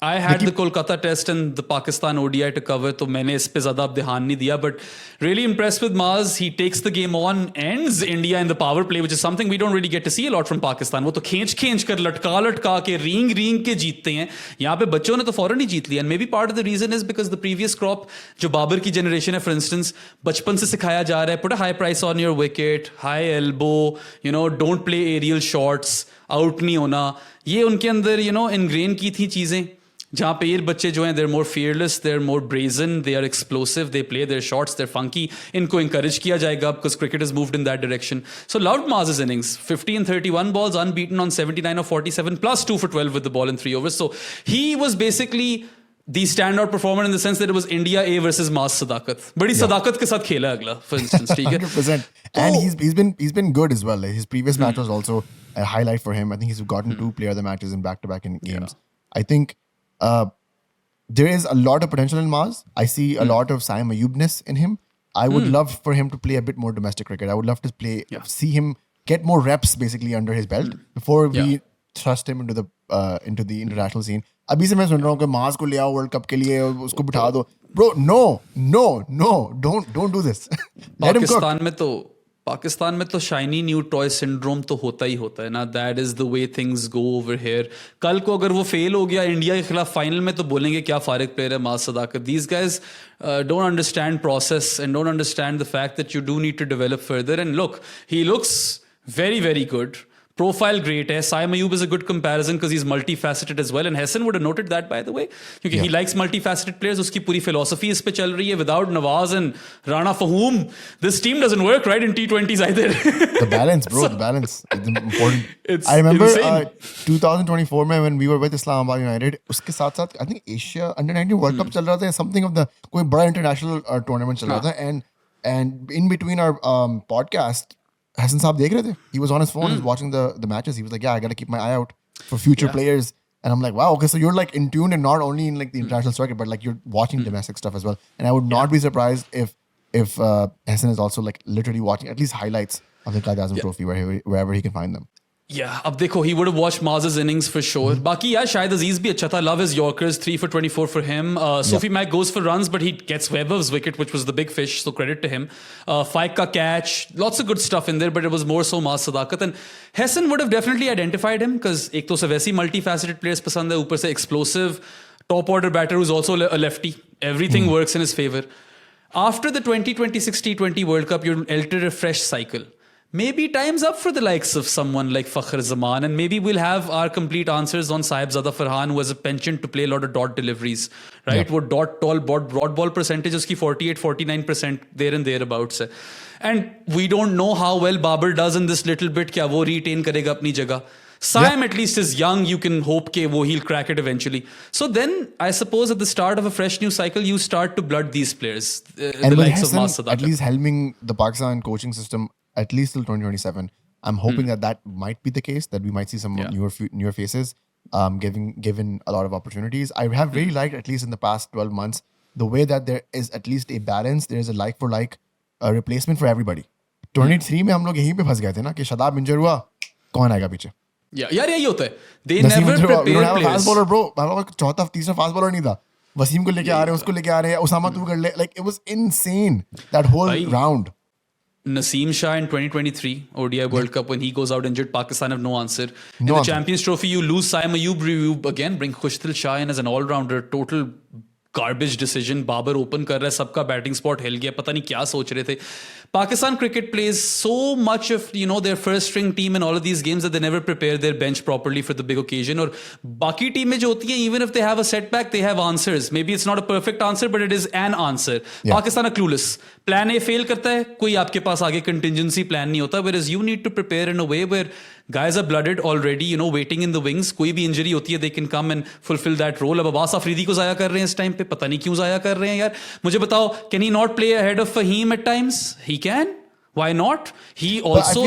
I had the Kolkata test and the Pakistan ODI to cover, तो मैंने इस पे ज़्यादा अब ध्यान नहीं दिया. But really impressed with Maz. He takes the game on, ends India in the power play, which is something we don't really get to see a lot from Pakistan. वो तो खींच कर लटका के रींग के जीतते हैं. यहाँ पे बच्चों ने तो फौरन ही जीत लिया. And maybe part of the reason is because the previous crop, जो बाबर की generation है, for instance, बचपन से सिखाया जा रहा है, put a high price on your wicket, high elbow, don't play aerial shots, out नहीं होना. ये उनके अंदर ingrain की थी चीज़ें. जहाँ पे ये बच्चे जो हैं, they're more fearless, they're more brazen, they are explosive, they play their shots, they're funky. इनको encourage किया जाएगा because cricket has moved in that direction. So loved Maz's innings. 50 and 31 balls, unbeaten on 79 of 47, plus 2 for 12 with the ball in 3 overs. So he was basically the standout performer in the sense that it was India A versus Maz Sadakat. बड़ी सदाकत के साथ खेला अगला, for instance. ठीक है? 100%. And he's been good as well. Like, his previous match was also a highlight for him. I think he's gotten 2 player of the matches in back-to-back in games. I think there is a lot of potential in Maz. I see a lot of Saim Ayubness in him. I would love for him to play a bit more domestic cricket. I would love to see him get more reps basically under his belt before we thrust him into the international scene. अभी से मैं सुन रहा हूँ कि माज को ले आओ वर्ल्ड कप के लिए, उसको बिठा दो. Bro, no, don't do this. Let him cook. Pakistan में तो शाइनी न्यू टॉय सिंड्रोम तो होता ही होता है ना. That is the way things go over here. कल को अगर वो फेल हो गया इंडिया के खिलाफ फाइनल में, तो बोलेंगे क्या फारिग प्लेयर है Maaz Sadaqat. These guys don't understand process and don't understand the fact that you do need to develop further. And look, he looks very, very good. Profile great है. Saim Ayub is a good comparison because he's multifaceted as well. And Hassan would have noted that, by the way. क्योंकि he likes multifaceted players. उसकी पूरी philosophy इस पे चल रही है. Without Nawaz and Rana Fahoum, this team doesn't work right in T20s either. The balance, bro. The balance is important. I remember 2024 में when we were with Islamabad United, उसके साथ I think Asia Under-19 World Cup चल रहा था. Something of the कोई बड़ा international tournament चल रहा था. And in between our podcast, Hassan Saab dekh rahe the. He was on his phone, he's watching the matches. He was like, yeah, I got to keep my eye out for future players. And I'm like, wow, okay, so you're like in tune and not only in like the international circuit, but like you're watching domestic stuff as well. And I would not be surprised if Hassan is also like literally watching at least highlights of the Qaid Azam Trophy wherever he can find them. Yeah, अब देखो, he would have watched Maz's innings for sure. बाकी यार शायद अजीज भी अच्छा था. Love his Yorkers, 3 for 24 for him. Sophie Mack goes for runs, but he gets Webber's wicket, which was the big fish, so credit to him. Faik ka catch, lots of good stuff in there, but it was more so Maz Sadakat. And Hassan would have definitely identified him because एक तो से वैसे ही multifaceted players पसंद है, ऊपर से explosive, top order batter who's also a lefty. Everything works in his favor. After the 2020 T20 World Cup, you entered a fresh cycle. Maybe time's up for the likes of someone like Fakhr Zaman, and maybe we'll have our complete answers on Sahibzada Farhan, who has a penchant to play a lot of dot deliveries, right? What broad ball percentage uski 48-49% there and thereabouts hai. And we don't know how well Babar does in this little bit. Kya wo retain karega apni jagah? Saim at least is young. You can hope ke he'll crack it eventually. So then, I suppose at the start of a fresh new cycle, you start to blood these players, and the likes Hassan, of Maz Sadakat. at least helming the Pakistan coaching system at least till 2027. I'm hoping that might be the case, that we might see some newer faces given a lot of opportunities. I have really liked, at least in the past 12 months, the way that there is at least a balance. There is a like for like replacement for everybody. 23 में हम लोग यहीं पे फंस गए थे ना कि शदाब इंजर हुआ, कौन आएगा पीछे? यार यही होता है. They never prepare players. Fast bowler, bro. चौथा तीसरा fast bowler नहीं था. वसीम को लेके आ रहे हैं, उसको लेके आ रहे हैं, उसामा तू कर ले. Like, it was insane, that whole round. Naseem Shah in 2023 ODI World Cup, when he goes out injured, Pakistan have no answer. In the Champions Trophy, you lose Saim Ayub, you again bring Khushtil Shah in as an all-rounder. Total garbage decision. Babar open कर रहा है, सबका batting spot हिल गया, पता नहीं क्या सोच रहे थे. Pakistan cricket plays so much of their first string team in all of these games that they never prepare their bench properly for the big occasion. और बाकी टीमें जो होती हैं, even if they have a setback, they have answers. Maybe it's not a perfect answer, but it is an answer. Pakistan are clueless. Plan A fail करता है, कोई आपके पास आगे contingency plan नहीं होता. Whereas you need to prepare in a way where guys are blooded already, waiting in the wings. कोई भी injury होती है, they can come and fulfill that role. अब अब्बास अफरीदी को ज़ाया कर रहे हैं इस टाइम पे, पता नहीं क्यों ज़ाया कर रहे हैं यार. मुझे बताओ, can he not play ahead of Fahim at times? He can. Why not? He also,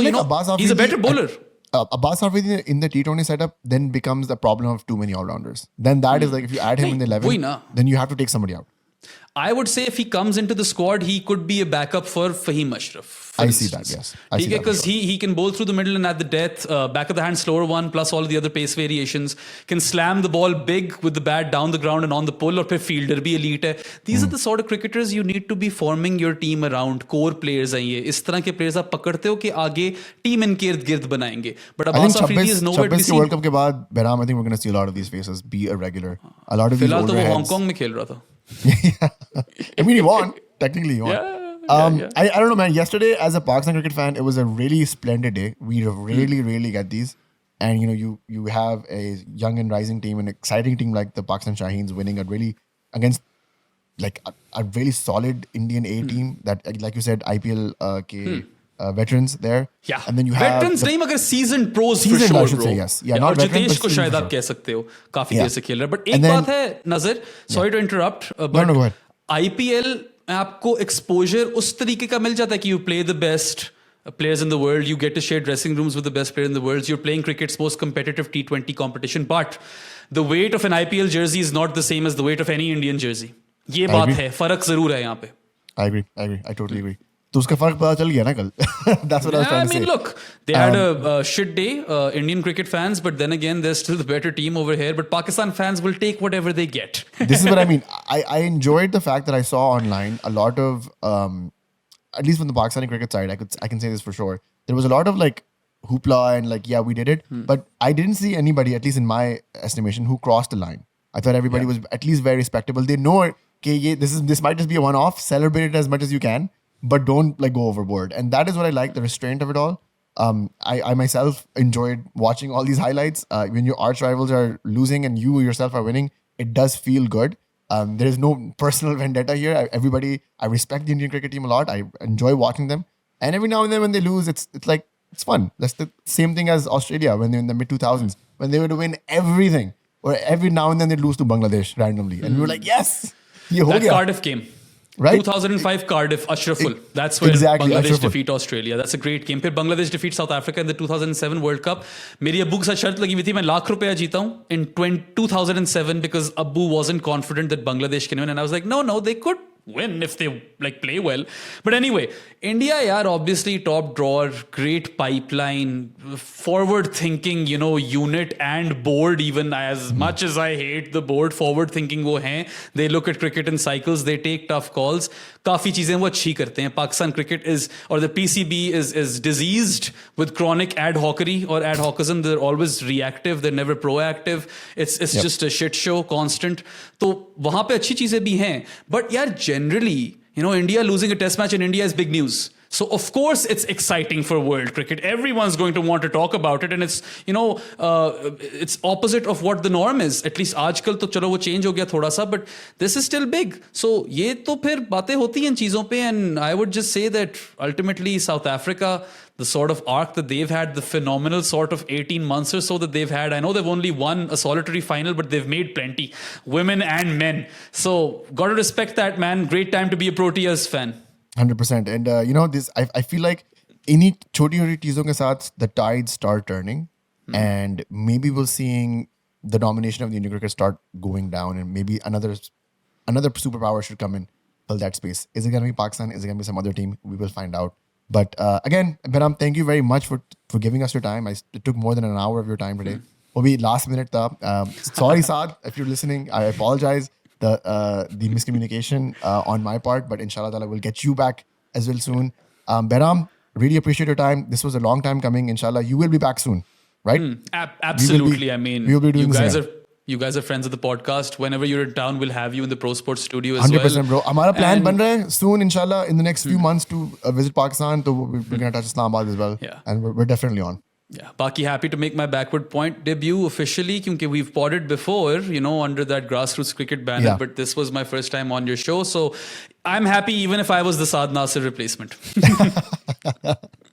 he's a better bowler. Abbas Afridi in the T20 setup then becomes the problem of too many all-rounders. Then that is like, if you add him in the 11, then you have to take somebody out. I would say if he comes into the squad, he could be a backup for Fahim Ashraf. I see that, yes. I see that, Because for sure. he can bowl through the middle and at the death, back of the hand slower one, plus all the other pace variations, can slam the ball big with the bat down the ground and on the pull, or fielder bhi elite hai. These are the sort of cricketers you need to be forming your team around. Core players हैं ये. इस तरह के players आप पकड़ते हो कि आगे team इनके इर्द-गिर्द बनाएंगे. But I think Abbas Afridi is nowhere to be 26 के seen. World Cup के बाद, Behram, I think we're going to see a lot of these faces be a regular. A lot of these फिलहाल तो older वो heads. Hong Kong में खेल रहा था. I mean, he won. Technically, he won. Yeah. I don't know, man. Yesterday, as a Pakistan cricket fan, it was a really splendid day. We really get these. And, you have a young and rising team, an exciting team like the Pakistan Shaheens winning against like a really solid Indian A team that, like you said, IPL veterans there. Yeah. And then you have veterans नहीं मगर seasoned pros for Seasoned, sure, I should bro. say, yes. Yeah, और not veteran, Jitesh but को seasoned शायद for आप sure. कह सकते हो काफी Yeah. देर से खेल रहा है. But एक And then- बात है नजर, sorry to interrupt, but No, go ahead. IPL में आपको exposure उस तरीके का मिल जाता है कि you play the best players in the world, you get to share dressing rooms with the best player in the world, you're playing cricket's most competitive T20 competition, but the weight of an IPL jersey is not the same as the weight of any Indian jersey. ये बात agree. है, फर्क जरूर है यहाँ पे. I agree. I totally agree. तो उसका फर्क पता चल गया ना कल. That's what I was trying to say. look, they had a shit day, Indian cricket fans, but then again, they're still the better team over here. But Pakistan fans will take whatever they get. This is what I mean. I enjoyed the fact that I saw online a lot of, at least from the Pakistani cricket side, I can say this for sure. There was a lot of like hoopla and like, yeah, we did it. But I didn't see anybody, at least in my estimation, who crossed the line. I thought everybody was at least very respectable. They know, okay, this might just be a one-off. Celebrate it as much as you can, but don't like go overboard. And that is what I like, the restraint of it all. I myself enjoyed watching all these highlights. When your arch rivals are losing and you yourself are winning, it does feel good. There is no personal vendetta here. I respect the Indian cricket team a lot. I enjoy watching them. And every now and then when they lose, it's like, it's fun. That's the same thing as Australia when they were in the mid-2000s, when they were to win everything. Or every now and then they'd lose to Bangladesh randomly. And we were like, yes! Ye ho That gaya. Cardiff game. Right? 2005 Cardiff, Ashraful. That's where Exactly, Bangladesh Ashraful. defeat Australia. That's a great game. फिर Bangladesh defeat South Africa in the 2007 World Cup. मेरी अब्बू के साथ शर्त लगी हुई थी मैं ₹1,00,000 जीता हूँ in 2007 because Abbu wasn't confident that Bangladesh can win. And I was like, no, they could win if they like play well. But anyway, India, yaar, obviously top drawer, great pipeline, forward thinking, unit and board. Even as much as I hate the board, forward thinking wo hain. They look at cricket in cycles, they take tough calls. काफी चीजें वो अच्छी करते हैं. Pakistan cricket or the PCB is diseased with chronic ad hocery or ad hocism. They're always reactive, they're never proactive. It's just a shit show, constant. तो वहां पे अच्छी चीजें भी हैं. But यार generally, India losing a test match in India is big news. So of course it's exciting for world cricket. Everyone's going to want to talk about it, and it's it's opposite of what the norm is. At least आजकल तो चलो वो change हो गया थोड़ा सा, but this is still big. So ये तो फिर बातें होती हैं इन चीजों पे, and I would just say that ultimately South Africa, the sort of arc that they've had, the phenomenal sort of 18 months or so that they've had. I know they've only won a solitary final, but they've made plenty, women and men. So got to respect that, man. Great time to be a Proteas fan. 100%. And this I feel like any choti cheezon ke saath the tides start turning, and maybe we're seeing the domination of the Indian cricket start going down, and maybe another superpower should come in, fill that space. Is it going to be Pakistan? Is it going to be some other team? We will find out. But again, Behram, thank you very much for giving us your time. It took more than an hour of your time today. Maybe last minute tha. Sorry, Saad, if you're listening. I apologize. The miscommunication on my part, but inshallah ta'ala we'll get you back as well soon. Behram, really appreciate your time. This was a long time coming. Inshallah, you will be back soon, right? Absolutely. I mean, we will be doing this again. You guys are friends of the podcast. Whenever you're in town, we'll have you in the Pro Sports studio as 100%, well. bro. Hamara plan ban raha hai soon, inshallah, in the next few months to visit Pakistan. So we're going to touch Islamabad as well. Yeah. And we're definitely on. Yeah, Baki, happy to make my backward point debut officially because we've podded before, under that grassroots cricket banner, Yeah. but this was my first time on your show. So I'm happy even if I was the Saad Nasir replacement.